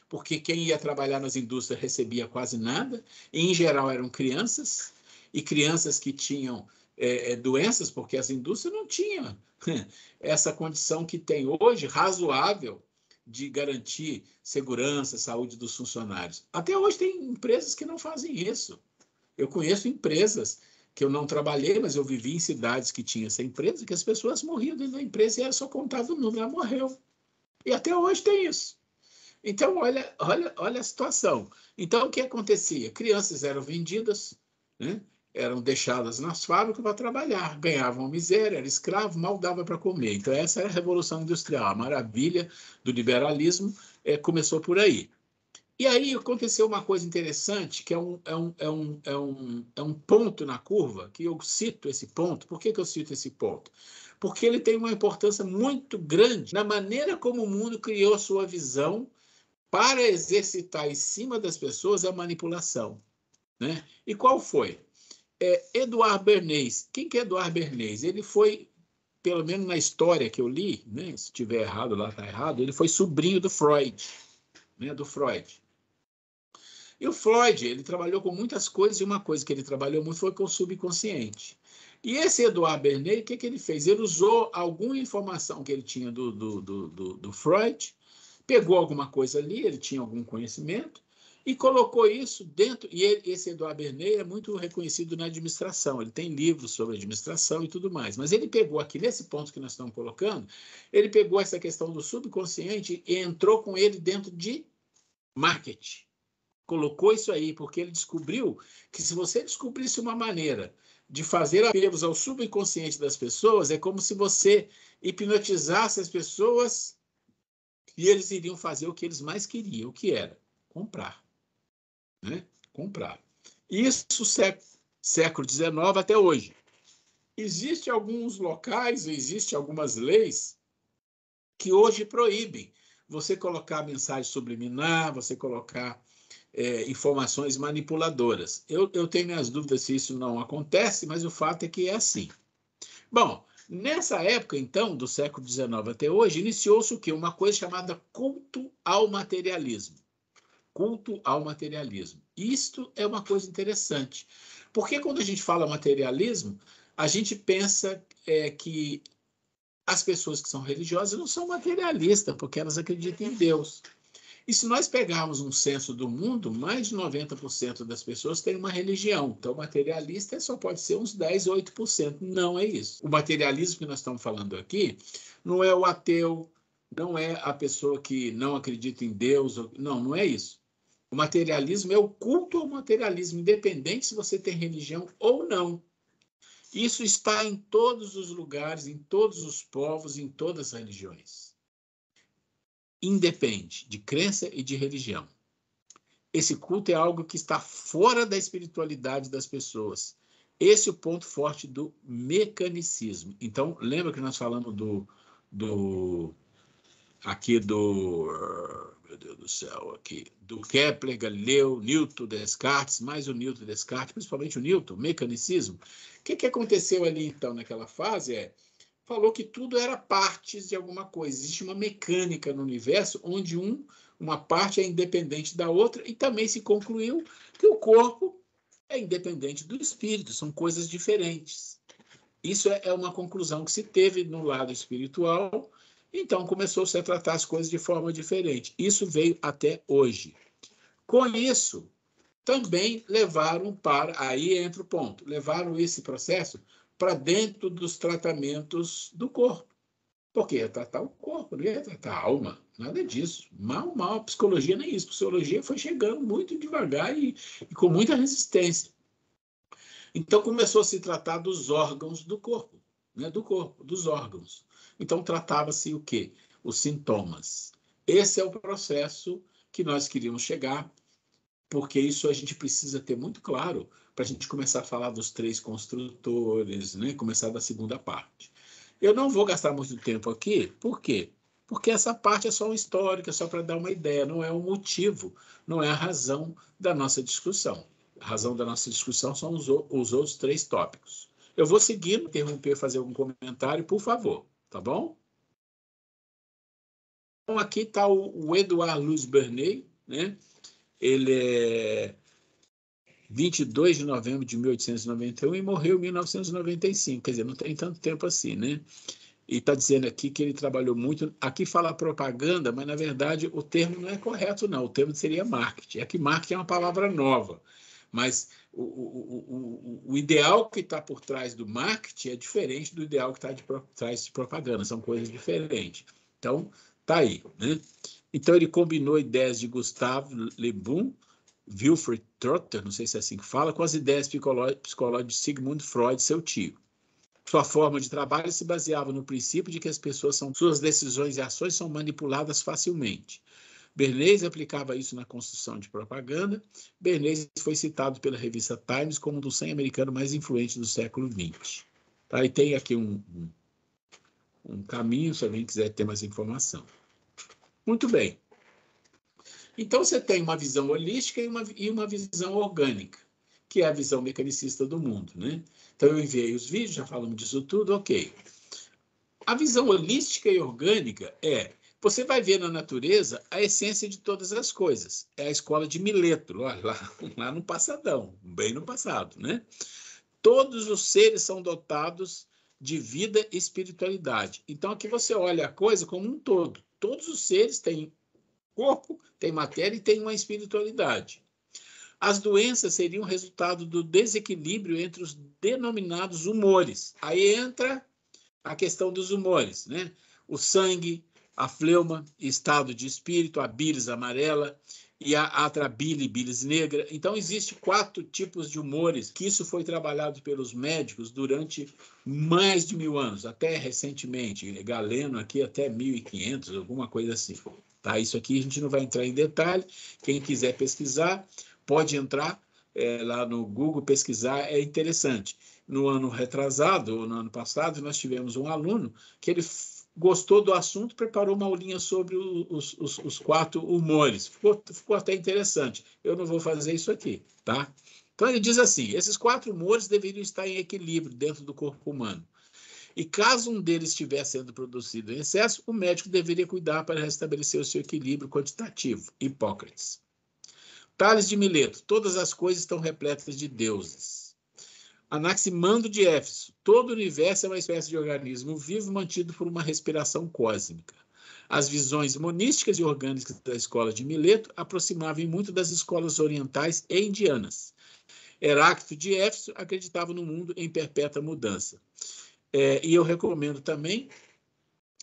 porque quem ia trabalhar nas indústrias recebia quase nada, e, em geral eram crianças, e crianças que tinham doenças, porque as indústrias não tinham essa condição que tem hoje, razoável, de garantir segurança, saúde dos funcionários. Até hoje tem empresas que não fazem isso. Eu conheço empresas que eu não trabalhei, mas eu vivi em cidades que tinha essa empresa, que as pessoas morriam dentro da empresa e era só contava o número, ela morreu. E até hoje tem isso. Então, olha a situação. Então, o que acontecia? Crianças eram vendidas, né? Eram deixadas nas fábricas para trabalhar, ganhavam miséria, era escravo, mal dava para comer. Então, essa era a Revolução Industrial. A maravilha do liberalismo começou por aí. E aí aconteceu uma coisa interessante, que é um ponto na curva, que eu cito esse ponto. Por que eu cito esse ponto? Porque ele tem uma importância muito grande na maneira como o mundo criou a sua visão para exercitar em cima das pessoas a manipulação, né? E qual foi? Edouard Bernays. Quem que é Edouard Bernays? Ele foi, pelo menos na história que eu li, né? Se estiver errado, lá está errado, ele foi sobrinho do Freud, né? Do Freud. E o Freud, ele trabalhou com muitas coisas, e uma coisa que ele trabalhou muito foi com o subconsciente. E esse Edouard Bernays, o que ele fez? Ele usou alguma informação que ele tinha do Freud, pegou alguma coisa ali, ele tinha algum conhecimento, e colocou isso dentro. E esse Edouard Bernays é muito reconhecido na administração, ele tem livros sobre administração e tudo mais. Mas ele pegou aqui, nesse ponto que nós estamos colocando, ele pegou essa questão do subconsciente e entrou com ele dentro de marketing. Colocou isso aí, porque ele descobriu que se você descobrisse uma maneira de fazer apelos ao subconsciente das pessoas, é como se você hipnotizasse as pessoas e eles iriam fazer o que eles mais queriam, o que era comprar. Né? Comprar. Isso século XIX até hoje. Existem alguns locais, existem algumas leis que hoje proíbem você colocar mensagem subliminar, você colocar informações manipuladoras. Eu tenho minhas dúvidas se isso não acontece, mas o fato é que é assim. Bom, nessa época, então, do século XIX até hoje, iniciou-se o quê? Uma coisa chamada culto ao materialismo. Culto ao materialismo. Isto é uma coisa interessante, porque quando a gente fala materialismo, a gente pensa que as pessoas que são religiosas não são materialistas, porque elas acreditam em Deus. E se nós pegarmos um censo do mundo, mais de 90% das pessoas têm uma religião. Então, materialista só pode ser uns 10, 8%. Não é isso. O materialismo que nós estamos falando aqui não é o ateu, não é a pessoa que não acredita em Deus. Não é isso. O materialismo é o culto ao materialismo, independente se você tem religião ou não. Isso está em todos os lugares, em todos os povos, em todas as religiões. Independe de crença e de religião. Esse culto é algo que está fora da espiritualidade das pessoas. Esse é o ponto forte do mecanicismo. Então, lembra que nós falamos meu Deus do céu, aqui, do Kepler, Galileu, Newton, Descartes, mais o Newton, Descartes, principalmente o Newton, mecanicismo. O que aconteceu ali, então, naquela fase falou que tudo era partes de alguma coisa. Existe uma mecânica no universo onde uma parte é independente da outra, e também se concluiu que o corpo é independente do espírito, são coisas diferentes. Isso é uma conclusão que se teve no lado espiritual, então começou-se a tratar as coisas de forma diferente. Isso veio até hoje. Com isso, também levaram aí entra o ponto, levaram esse processo para dentro dos tratamentos do corpo. Porque ia tratar o corpo, não ia tratar a alma, nada disso. Mal, a psicologia nem isso. A psicologia foi chegando muito devagar e com muita resistência. Então começou a se tratar dos órgãos do corpo, né? Do corpo, dos órgãos. Então tratava-se o quê? Os sintomas. Esse é o processo que nós queríamos chegar, porque isso a gente precisa ter muito claro para a gente começar a falar dos 3 construtores, né? Começar da segunda parte. Eu não vou gastar muito tempo aqui, por quê? Porque essa parte é só uma histórica, só para dar uma ideia, não é o motivo, não é a razão da nossa discussão. A razão da nossa discussão são os outros 3 tópicos. Eu vou seguindo, interromper, fazer algum comentário, por favor, tá bom? Então, aqui está o Edouard Louis Bernays, né? Ele é 22 de novembro de 1891 e morreu em 1995, quer dizer, não tem tanto tempo assim, né? E está dizendo aqui que ele trabalhou muito. Aqui fala propaganda, mas na verdade o termo não é correto, não. O termo seria marketing. É que marketing é uma palavra nova, mas o ideal que está por trás do marketing é diferente do ideal que está por trás de propaganda. São coisas diferentes. Então, tá aí, né? Então ele combinou ideias de Gustave Le Bon, Wilfred Trotter, não sei se é assim que fala, com as ideias psicológicas de Sigmund Freud, seu tio. Sua forma de trabalho se baseava no princípio de que suas decisões e ações são manipuladas facilmente. Bernays aplicava isso na construção de propaganda. Bernays foi citado pela revista Times como um dos 100 americanos mais influentes do século XX. Tá? E tem aqui um caminho, se alguém quiser ter mais informação. Muito bem. Então, você tem uma visão holística e uma visão orgânica, que é a visão mecanicista do mundo, né? Então, eu enviei os vídeos, já falamos disso tudo, ok. A visão holística e orgânica você vai ver na natureza a essência de todas as coisas. É a escola de Mileto, lá no passadão, bem no passado, né? Todos os seres são dotados de vida e espiritualidade. Então, aqui você olha a coisa como um todo. Todos os seres têm corpo, têm matéria e têm uma espiritualidade. As doenças seriam resultado do desequilíbrio entre os denominados humores. Aí entra a questão dos humores, né? O sangue, a fleuma, estado de espírito, a bilis amarela e a atrabile, bilis negra. Então, existem 4 tipos de humores, que isso foi trabalhado pelos médicos durante mais de 1000 anos, até recentemente. Galeno aqui até 1500, alguma coisa assim. Tá? Isso aqui a gente não vai entrar em detalhe. Quem quiser pesquisar, pode entrar lá no Google, pesquisar, é interessante. No ano retrasado, ou no ano passado, nós tivemos um aluno que ele gostou do assunto, preparou uma aulinha sobre os 4 humores. Ficou até interessante. Eu não vou fazer isso aqui, tá? Então, ele diz assim, esses 4 humores deveriam estar em equilíbrio dentro do corpo humano. E caso um deles estiver sendo produzido em excesso, o médico deveria cuidar para restabelecer o seu equilíbrio quantitativo. Hipócrates. Tales de Mileto, todas as coisas estão repletas de deuses. Anaximandro de Éfeso, todo o universo é uma espécie de organismo vivo mantido por uma respiração cósmica. As visões monísticas e orgânicas da escola de Mileto aproximavam muito das escolas orientais e indianas. Heráclito de Éfeso acreditava no mundo em perpétua mudança. E eu recomendo também,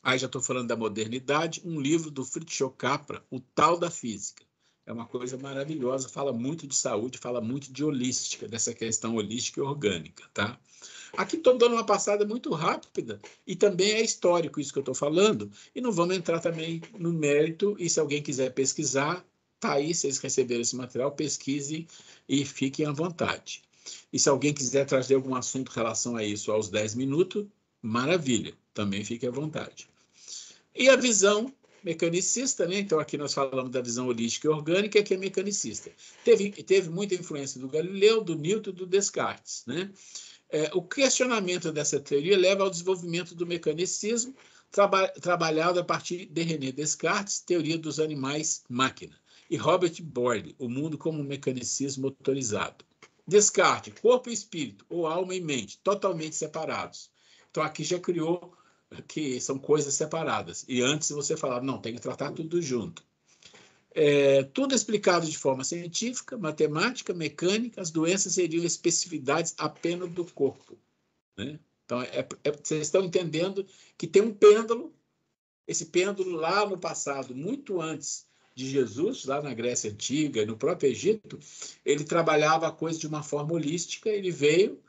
aí já estou falando da modernidade, um livro do Fritjof Capra, O Tal da Física. É uma coisa maravilhosa, fala muito de saúde, fala muito de holística, dessa questão holística e orgânica, tá? Aqui estou dando uma passada muito rápida, e também é histórico isso que eu estou falando, e não vamos entrar também no mérito, e se alguém quiser pesquisar, tá aí, vocês receberam esse material, pesquisem e fiquem à vontade. E se alguém quiser trazer algum assunto em relação a isso aos 10 minutos, maravilha, também fique à vontade. E a visão mecanicista, né? Então aqui nós falamos da visão holística e orgânica, que é mecanicista. Teve muita influência do Galileu, do Newton e do Descartes, né? O questionamento dessa teoria leva ao desenvolvimento do mecanicismo, trabalhado a partir de René Descartes, teoria dos animais-máquina, e Robert Boyle, o mundo como um mecanicismo motorizado. Descartes, corpo e espírito, ou alma e mente, totalmente separados. Então aqui já criou que são coisas separadas. E antes você falava, não, tem que tratar tudo junto. Tudo explicado de forma científica, matemática, mecânica, as doenças seriam especificidades apenas do corpo, né? Então, vocês estão entendendo que tem um pêndulo Esse pêndulo lá no passado, muito antes de Jesus, lá na Grécia Antiga, no próprio Egito, ele trabalhava a coisa de uma forma holística, ele veio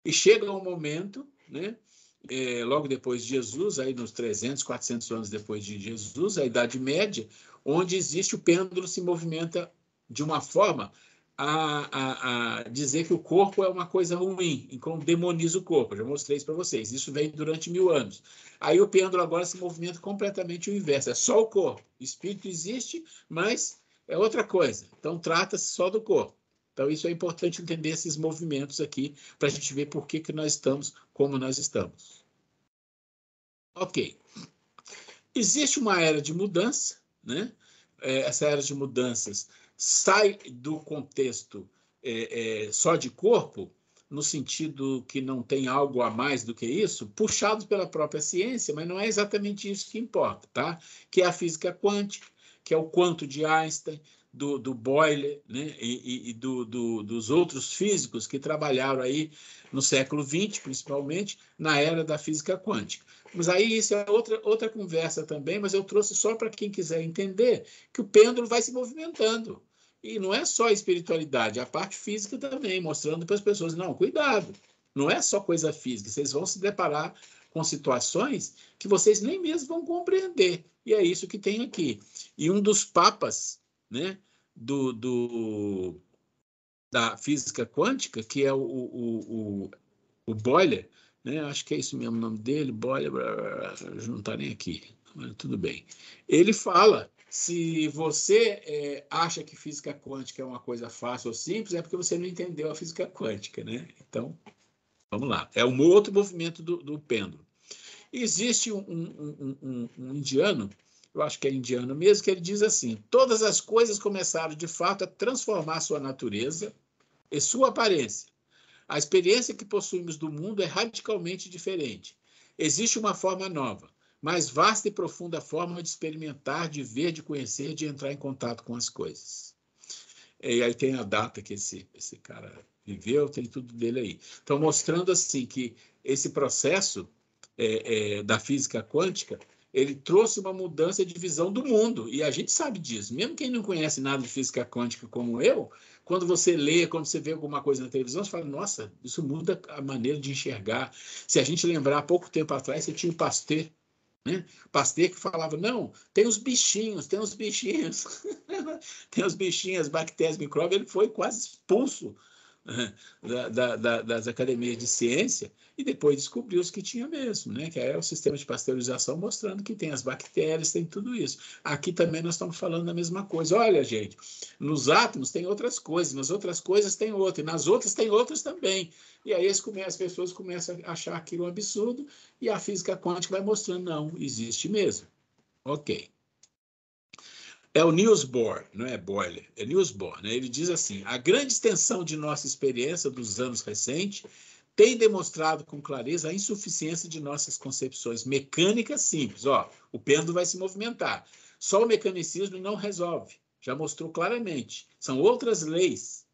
e chega um momento, né, logo depois de Jesus, aí nos 300, 400 anos depois de Jesus, a Idade Média, onde existe o pêndulo se movimenta de uma forma a dizer que o corpo é uma coisa ruim, então demoniza o corpo. Eu já mostrei isso para vocês. Isso vem durante 1000 anos. Aí o pêndulo agora se movimenta completamente o inverso. É só o corpo. O espírito existe, mas é outra coisa. Então trata-se só do corpo. Então isso é importante entender esses movimentos aqui para a gente ver por que nós estamos como nós estamos. Ok. Existe uma era de mudança, né? Essa era de mudanças sai do contexto só de corpo, no sentido que não tem algo a mais do que isso, puxado pela própria ciência, mas não é exatamente isso que importa, tá? Que é a física quântica, que é o quanto de Einstein, do Boyle, né? e dos outros físicos que trabalharam aí no século XX, principalmente, na era da física quântica. Mas aí isso é outra conversa também, mas eu trouxe só para quem quiser entender que o pêndulo vai se movimentando. E não é só a espiritualidade, a parte física também, mostrando para as pessoas, não, cuidado, não é só coisa física, vocês vão se deparar com situações que vocês nem mesmo vão compreender. E é isso que tem aqui. E um dos papas, né, da física quântica, que é o Boyle, né, acho que é isso mesmo o nome dele, Boyle, não está nem aqui, mas tudo bem. Ele fala, se você acha que física quântica é uma coisa fácil ou simples, é porque você não entendeu a física quântica, né? Então, vamos lá. É um outro movimento do pêndulo. Existe um indiano, eu acho que é indiano mesmo, que ele diz assim, todas as coisas começaram, de fato, a transformar sua natureza e sua aparência. A experiência que possuímos do mundo é radicalmente diferente. Existe uma forma nova, mais vasta e profunda forma de experimentar, de ver, de conhecer, de entrar em contato com as coisas. E aí tem a data que esse cara viveu, tem tudo dele aí. Então, mostrando assim que esse processo da física quântica, ele trouxe uma mudança de visão do mundo, e a gente sabe disso. Mesmo quem não conhece nada de física quântica como eu, quando você lê, quando você vê alguma coisa na televisão, você fala, nossa, isso muda a maneira de enxergar. Se a gente lembrar, há pouco tempo atrás, você tinha o Pasteur, né? Pasteur que falava, não, tem os bichinhos, tem os bichinhos. Tem os bichinhos, as bactérias, micróbios, ele foi quase expulso das academias de ciência e depois descobriu os que tinha mesmo, né? Que é o sistema de pasteurização mostrando que tem as bactérias, tem tudo isso. Aqui também nós estamos falando da mesma coisa. Olha, gente, nos átomos tem outras coisas, nas outras coisas tem outra, e nas outras tem outras também. E aí as pessoas começam a achar aquilo um absurdo e a física quântica vai mostrando, não, existe mesmo. Ok. É o Niels Bohr, não é Boyle, é Niels Bohr, né? Ele diz assim, a grande extensão de nossa experiência dos anos recentes tem demonstrado com clareza a insuficiência de nossas concepções mecânicas simples. Ó, o pêndulo vai se movimentar. Só o mecanicismo não resolve, já mostrou claramente. São outras leis.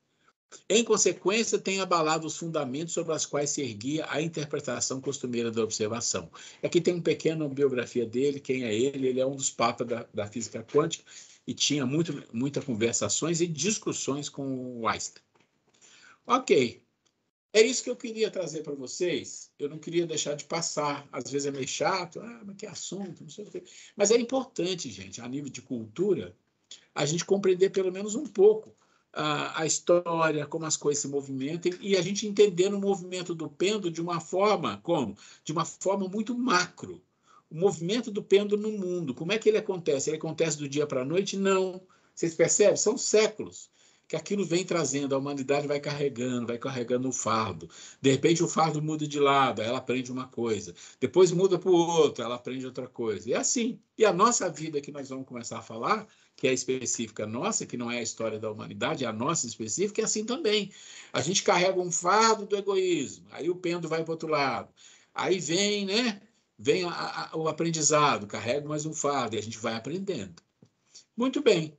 Em consequência, tem abalado os fundamentos sobre os quais se erguia a interpretação costumeira da observação. Aqui tem uma pequena biografia dele, quem é ele? Ele é um dos papas da física quântica e tinha muitas conversações e discussões com o Einstein. Ok, é isso que eu queria trazer para vocês. Eu não queria deixar de passar, às vezes é meio chato, mas que assunto, não sei o quê. Mas é importante, gente, a nível de cultura, a gente compreender pelo menos um pouco a história, como as coisas se movimentam, e a gente entender o movimento do pêndulo de uma forma, como? De uma forma muito macro. O movimento do pêndulo no mundo, como é que ele acontece? Ele acontece do dia para a noite? Não. Vocês percebem? São séculos que aquilo vem trazendo, a humanidade vai carregando o fardo. De repente o fardo muda de lado, ela aprende uma coisa. Depois muda para o outro, ela aprende outra coisa. E é assim. E a nossa vida que nós vamos começar a falar, que é específica nossa, que não é a história da humanidade, é a nossa específica, é assim também. A gente carrega um fardo do egoísmo, aí o pêndulo vai para o outro lado. Aí vem, né? Vem o aprendizado, carrega mais um fardo, e a gente vai aprendendo. Muito bem.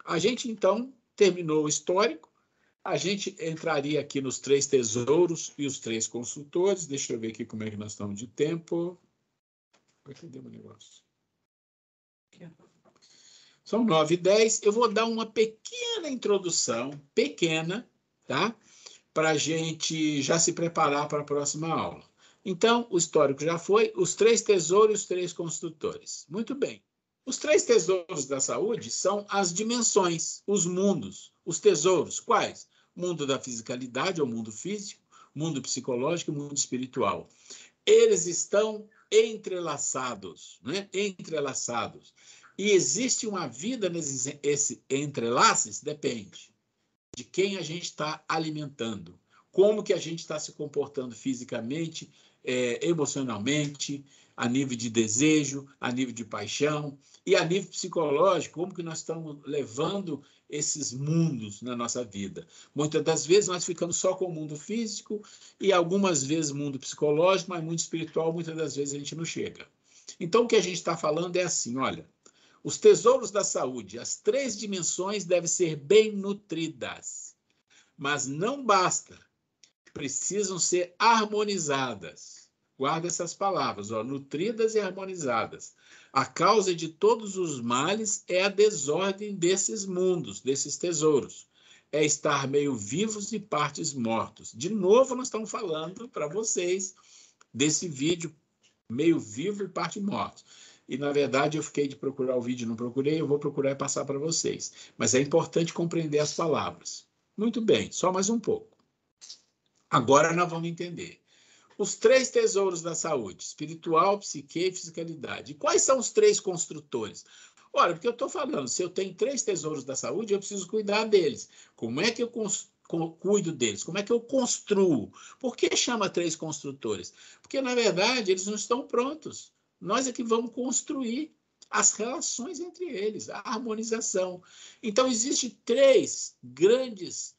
A gente, então, terminou o histórico. A gente entraria aqui nos 3 tesouros e os 3 consultores. Deixa eu ver aqui como é que nós estamos de tempo. Cadê o meu negócio? São 9h10. Eu vou dar uma pequena introdução, pequena, tá? Para a gente já se preparar para a próxima aula. Então, o histórico já foi, os 3 tesouros e os 3 construtores. Muito bem. Os 3 tesouros da saúde são as dimensões, os mundos, os tesouros. Quais? Mundo da fisicalidade, ou mundo físico, mundo psicológico e mundo espiritual. Eles estão entrelaçados, né? Entrelaçados. E existe uma vida nesses entrelaces? Depende de quem a gente está alimentando, como que a gente está se comportando fisicamente, emocionalmente, a nível de desejo, a nível de paixão, e a nível psicológico, como que nós estamos levando esses mundos na nossa vida. Muitas das vezes nós ficamos só com o mundo físico e algumas vezes o mundo psicológico, mas mundo espiritual, muitas das vezes a gente não chega. Então, o que a gente está falando é assim, olha, os tesouros da saúde, as 3 dimensões devem ser bem nutridas, mas não basta, precisam ser harmonizadas. Guarda essas palavras, ó, nutridas e harmonizadas. A causa de todos os males é a desordem desses mundos, desses tesouros. É estar meio vivos e partes mortos. De novo, nós estamos falando para vocês desse vídeo meio vivo e parte morto. E, na verdade, eu fiquei de procurar o vídeo, não procurei, eu vou procurar e passar para vocês. Mas é importante compreender as palavras. Muito bem, só mais um pouco. Agora nós vamos entender. Os 3 tesouros da saúde, espiritual, psique e fisicalidade. E quais são os 3 construtores? Olha, porque eu estou falando, se eu tenho 3 tesouros da saúde, eu preciso cuidar deles. Como é que eu cuido deles? Como é que eu construo? Por que chama 3 construtores? Porque, na verdade, eles não estão prontos. Nós é que vamos construir as relações entre eles, a harmonização. Então, existem 3 grandes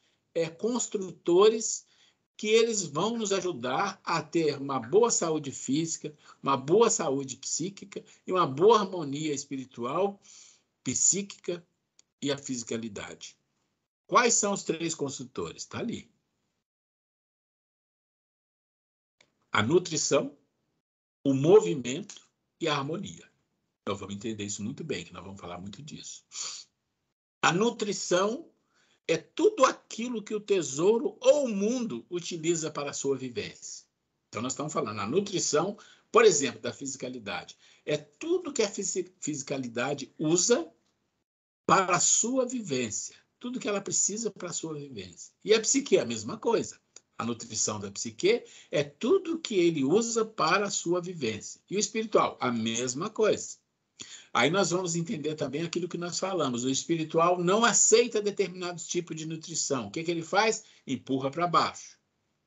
construtores que eles vão nos ajudar a ter uma boa saúde física, uma boa saúde psíquica e uma boa harmonia espiritual, psíquica e a fisicalidade. Quais são os 3 construtores? Está ali. A nutrição, o movimento e a harmonia. Então, vamos entender isso muito bem, que nós vamos falar muito disso. A nutrição é tudo aquilo que o tesouro ou o mundo utiliza para a sua vivência. Então, nós estamos falando, a nutrição, por exemplo, da fisicalidade, é tudo que a fisicalidade usa para a sua vivência, tudo que ela precisa para a sua vivência. E a psique é a mesma coisa. A nutrição da psique é tudo que ele usa para a sua vivência. E o espiritual, a mesma coisa. Aí nós vamos entender também aquilo que nós falamos. O espiritual não aceita determinados tipos de nutrição. O que ele faz? Empurra para baixo.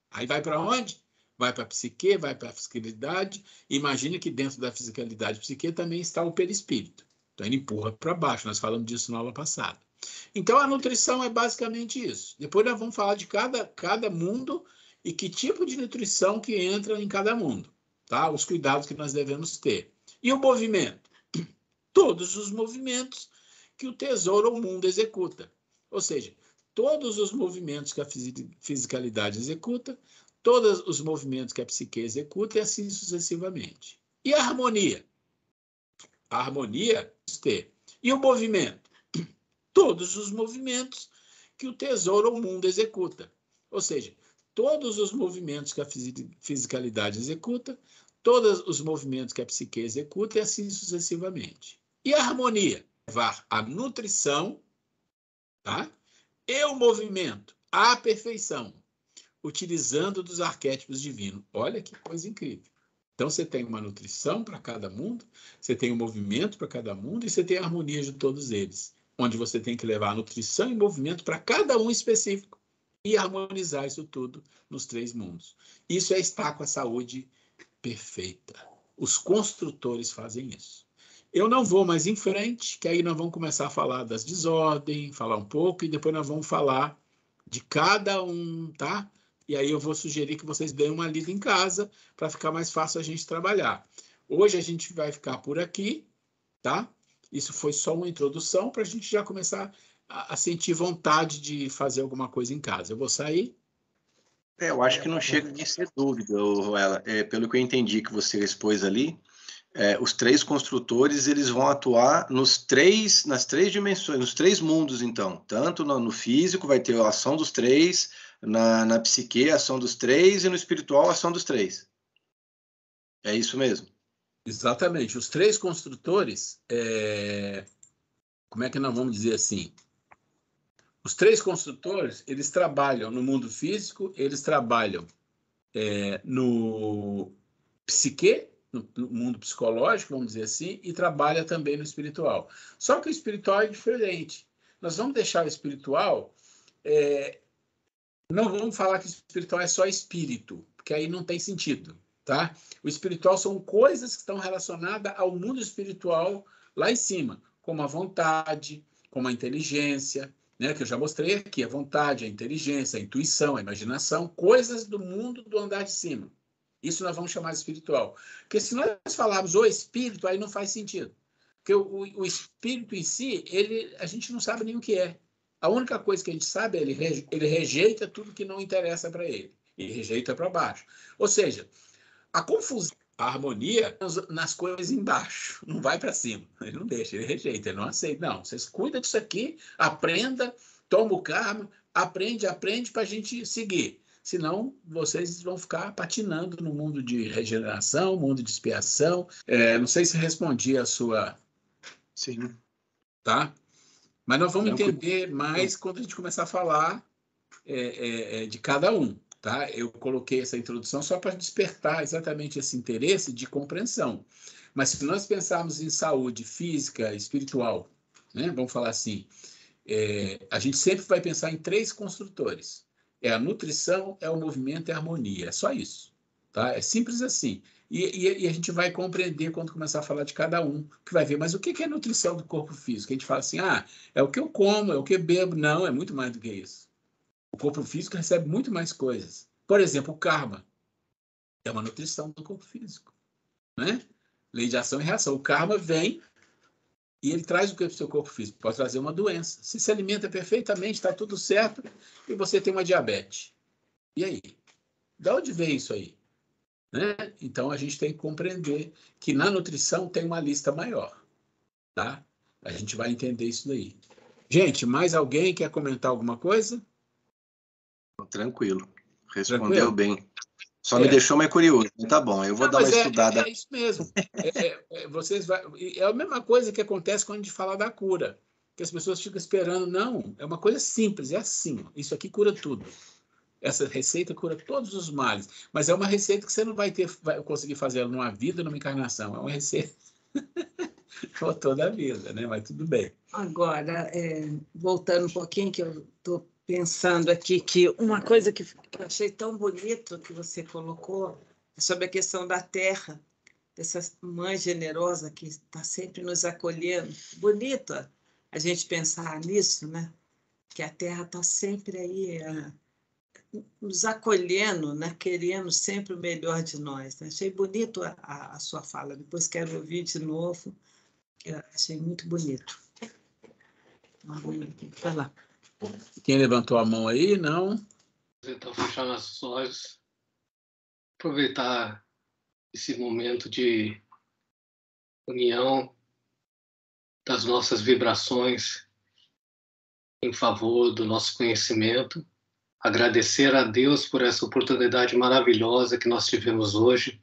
Aí vai para onde? Vai para a psique, vai para a fisicalidade. Imagine que dentro da fisicalidade e psique também está o perispírito. Então ele empurra para baixo. Nós falamos disso na aula passada. Então a nutrição é basicamente isso. Depois nós vamos falar de cada mundo e que tipo de nutrição que entra em cada mundo. Tá? Os cuidados que nós devemos ter. E o movimento? Todos os movimentos que o tesouro ou o mundo executa. Ou seja, todos os movimentos que a fisicalidade executa, todos os movimentos que a psique executa e assim sucessivamente. E a harmonia? A harmonia, e o movimento? Todos os movimentos que o tesouro ou o mundo executa. Ou seja, todos os movimentos que a fisicalidade executa, todos os movimentos que a psique executa e assim sucessivamente. E a harmonia? Levar a nutrição, tá? E o movimento à perfeição, utilizando dos arquétipos divinos. Olha que coisa incrível. Então, você tem uma nutrição para cada mundo, você tem um movimento para cada mundo e você tem a harmonia de todos eles, onde você tem que levar a nutrição e movimento para cada um específico e harmonizar isso tudo nos 3 mundos. Isso é estar com a saúde perfeita. Os construtores fazem isso. Eu não vou mais em frente, que aí nós vamos começar a falar das desordens, falar um pouco, e depois nós vamos falar de cada um, tá? E aí eu vou sugerir que vocês deem uma lida em casa, para ficar mais fácil a gente trabalhar. Hoje a gente vai ficar por aqui, tá? Isso foi só uma introdução, para a gente já começar a sentir vontade de fazer alguma coisa em casa. Eu vou sair. Eu acho que não chega de ser dúvida, Ruela. Pelo que eu entendi que você expôs ali, os 3 construtores, eles vão atuar nas 3 dimensões, nos 3 mundos, então. Tanto no físico, vai ter a ação dos 3, na psique, a ação dos 3, e no espiritual, a ação dos 3. É isso mesmo? Exatamente. Os 3 construtores, como é que nós vamos dizer assim? Os 3 construtores, eles trabalham no mundo físico, eles trabalham no psique, no mundo psicológico, vamos dizer assim, e trabalha também no espiritual. Só que o espiritual é diferente. Nós vamos deixar o espiritual... não vamos falar que o espiritual é só espírito, porque aí não tem sentido, tá? O espiritual são coisas que estão relacionadas ao mundo espiritual lá em cima, como a vontade, como a inteligência, né, que eu já mostrei aqui, a vontade, a inteligência, a intuição, a imaginação, coisas do mundo do andar de cima. Isso nós vamos chamar de espiritual. Porque se nós falarmos o espírito, aí não faz sentido. Porque o espírito em si, a gente não sabe nem o que é. A única coisa que a gente sabe é ele rejeita tudo que não interessa para ele. E rejeita para baixo. Ou seja, a confusão, a harmonia nas coisas embaixo, não vai para cima. Ele não deixa, ele rejeita, ele não aceita. Não, vocês cuidam disso aqui, aprenda, toma o karma, aprende para a gente seguir. Senão, vocês vão ficar patinando no mundo de regeneração, mundo de expiação. Não sei se respondi a sua... Sim. Tá? Mas nós vamos entender mais quando a gente começar a falar de cada um. Tá? Eu coloquei essa introdução só para despertar exatamente esse interesse de compreensão. Mas se nós pensarmos em saúde física, espiritual, né? Vamos falar assim, a gente sempre vai pensar em 3 construtores. É a nutrição, é o movimento e a harmonia. É só isso. Tá? É simples assim. E a gente vai compreender quando começar a falar de cada um, que vai ver, mas o que é nutrição do corpo físico? A gente fala assim, é o que eu como, é o que eu bebo. Não, é muito mais do que isso. O corpo físico recebe muito mais coisas. Por exemplo, o karma é uma nutrição do corpo físico. Né? Lei de ação e reação. O karma vem e ele traz o que para o seu corpo físico? Pode trazer uma doença. Se se alimenta perfeitamente, está tudo certo, e você tem uma diabetes. E aí? De onde vem isso aí? Né? Então, a gente tem que compreender que na nutrição tem uma lista maior. Tá? A gente vai entender isso daí. Gente, mais alguém quer comentar alguma coisa? Tranquilo. Respondeu bem. Só É. me deixou mais curioso. Tá bom, eu vou dar uma estudada. É isso mesmo. É a mesma coisa que acontece quando a gente fala da cura. Que as pessoas ficam esperando. Não, é uma coisa simples, é assim. Isso aqui cura tudo. Essa receita cura todos os males. Mas é uma receita que você não vai conseguir fazer numa vida, numa encarnação. É uma receita por toda a vida, né? Mas tudo bem. Agora, voltando um pouquinho, que eu estou pensando aqui, que uma coisa que eu achei tão bonito que você colocou é sobre a questão da terra, dessa mãe generosa que está sempre nos acolhendo. Bonito a gente pensar nisso, né? Que a terra está sempre aí nos acolhendo, né? Querendo sempre o melhor de nós. Né? Achei bonito a sua fala, depois quero ouvir de novo, que eu achei muito bonito. Vai lá. Quem levantou a mão aí? Não? Então, fechar nossos olhos, aproveitar esse momento de união das nossas vibrações em favor do nosso conhecimento, agradecer a Deus por essa oportunidade maravilhosa que nós tivemos hoje,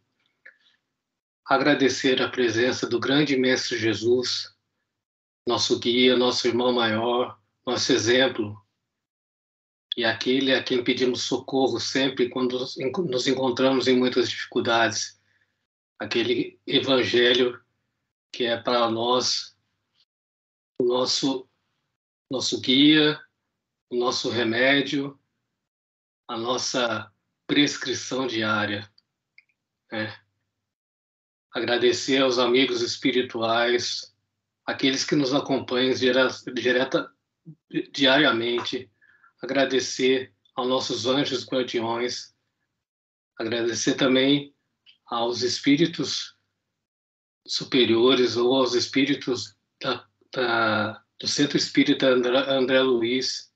agradecer a presença do grande Mestre Jesus, nosso guia, nosso irmão maior, nosso exemplo, e aquele a quem pedimos socorro sempre quando nos encontramos em muitas dificuldades, aquele evangelho que é para nós o nosso guia, o nosso remédio, a nossa prescrição diária. Né? Agradecer aos amigos espirituais, aqueles que nos acompanham diariamente, agradecer aos nossos anjos guardiões, agradecer também aos espíritos superiores ou aos espíritos do Centro Espírita André Luiz,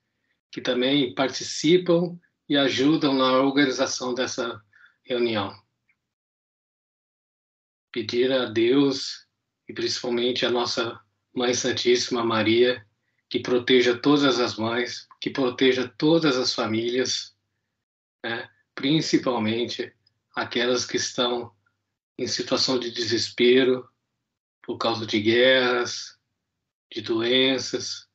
que também participam e ajudam na organização dessa reunião. pedir a Deus e principalmente a nossa Mãe Santíssima Maria, que proteja todas as mães, que proteja todas as famílias, né? Principalmente aquelas que estão em situação de desespero por causa de guerras, de doenças,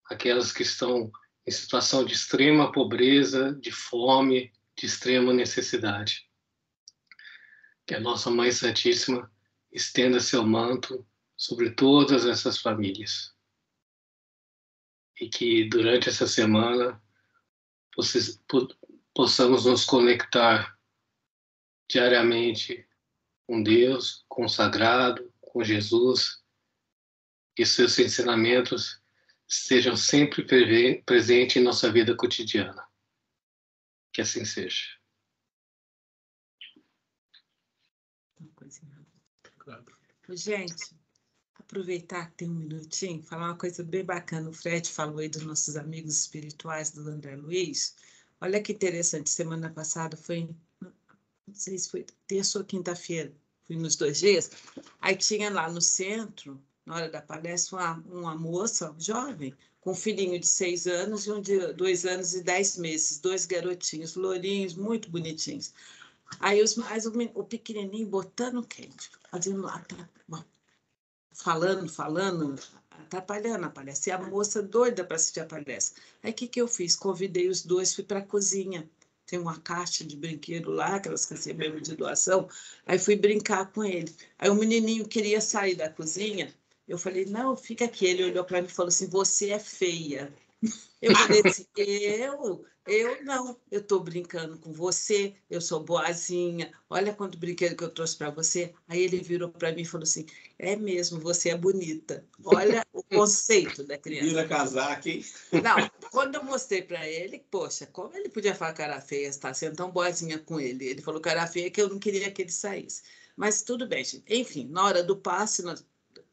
aquelas que estão em situação de extrema pobreza, de fome, de extrema necessidade. Que a nossa Mãe Santíssima estenda seu manto sobre todas essas famílias. E que durante essa semana possamos nos conectar diariamente com Deus, com o Sagrado, com Jesus, e seus ensinamentos estejam sempre presentes em nossa vida cotidiana. Que assim seja. Gente, aproveitar que tem um minutinho, falar uma coisa bem bacana. O Fred falou aí dos nossos amigos espirituais do André Luiz. Olha que interessante, semana passada foi, não sei se foi terça ou quinta-feira, fui nos 2 dias, aí tinha lá no centro, na hora da palestra, uma moça jovem, com um filhinho de 6 anos e um de 2 anos e 10 meses, 2 garotinhos, lourinhos, muito bonitinhos. Aí o pequenininho botando quente, fazendo lá, falando, atrapalhando a palestra. E a moça doida para assistir a palestra. Aí o que eu fiz? Convidei os dois, fui para a cozinha. Tem uma caixa de brinquedo lá, que elas receberam de doação. Aí fui brincar com ele. Aí o menininho queria sair da cozinha. Eu falei, não, fica aqui. Ele olhou para mim e falou assim, você é feia. Eu falei assim, eu não, eu estou brincando com você, eu sou boazinha, olha quanto brinquedo que eu trouxe para você. Aí ele virou para mim e falou assim, é mesmo, você é bonita. Olha o conceito da criança. Vira casaca, hein? Não, quando eu mostrei para ele, poxa, como ele podia falar que era feia, está sendo tão boazinha com ele. Ele falou que era feia, que eu não queria que ele saísse. Mas tudo bem, gente. Enfim, na hora do passe,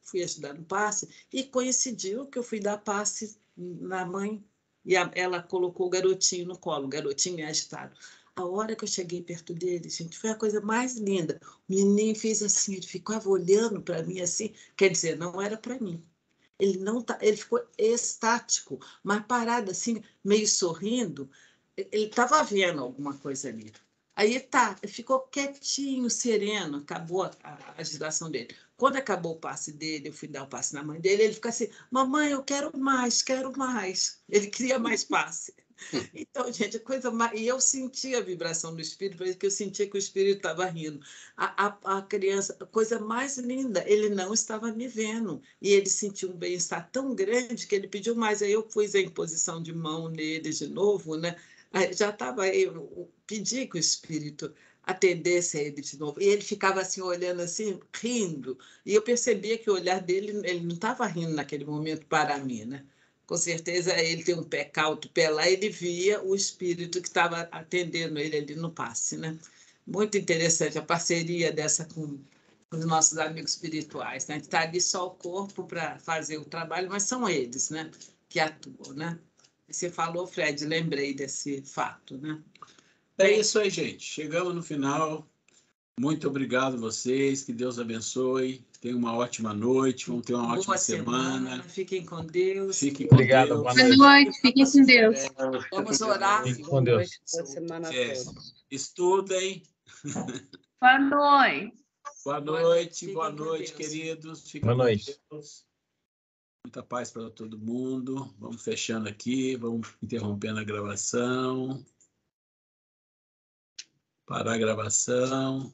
fui ajudar no passe e coincidiu que eu fui dar passe na mãe e ela colocou o garotinho no colo, o garotinho agitado. A hora que eu cheguei perto dele, gente, foi a coisa mais linda. O menino fez assim, ele ficava olhando para mim assim, quer dizer, não era para mim. Ele ficou estático, mas parado assim, meio sorrindo. Ele estava vendo alguma coisa ali. Aí ficou quietinho, sereno, acabou a agitação dele. Quando acabou o passe dele, eu fui dar o passe na mãe dele, ele ficou assim, mamãe, eu quero mais, quero mais. Ele queria mais passe. Então, gente, coisa mais... E eu senti a vibração do espírito, porque eu sentia que o espírito estava rindo. A criança, a coisa mais linda, ele não estava me vendo. E ele sentiu um bem-estar tão grande que ele pediu mais. Aí eu pus a imposição de mão nele de novo, né? Já estava aí, eu pedi que o espírito atendesse a ele de novo. E ele ficava assim, olhando assim, rindo. E eu percebia que o olhar dele, ele não estava rindo naquele momento para mim, né? Com certeza ele tem um pé cá, outro pé lá, ele via o espírito que estava atendendo ele ali no passe, né? Muito interessante a parceria dessa com os nossos amigos espirituais, né? Está ali só o corpo para fazer o trabalho, mas são eles, né? Que atuam, né? Você falou, Fred, lembrei desse fato, né? É isso aí, gente. Chegamos no final. Muito obrigado a vocês. Que Deus abençoe. Tenham uma ótima noite. Vamos ter uma ótima semana. Fiquem com Deus. Fiquem com Deus. Boa noite. Fiquem com Deus. Vamos orar. Fiquem com Deus. Boa semana a todos. Estudem. Boa noite. Boa noite. Boa noite, queridos. Fiquem Boa com noite. Deus. Muita paz para todo mundo. Vamos fechando aqui. Vamos interrompendo a gravação. Parar a gravação.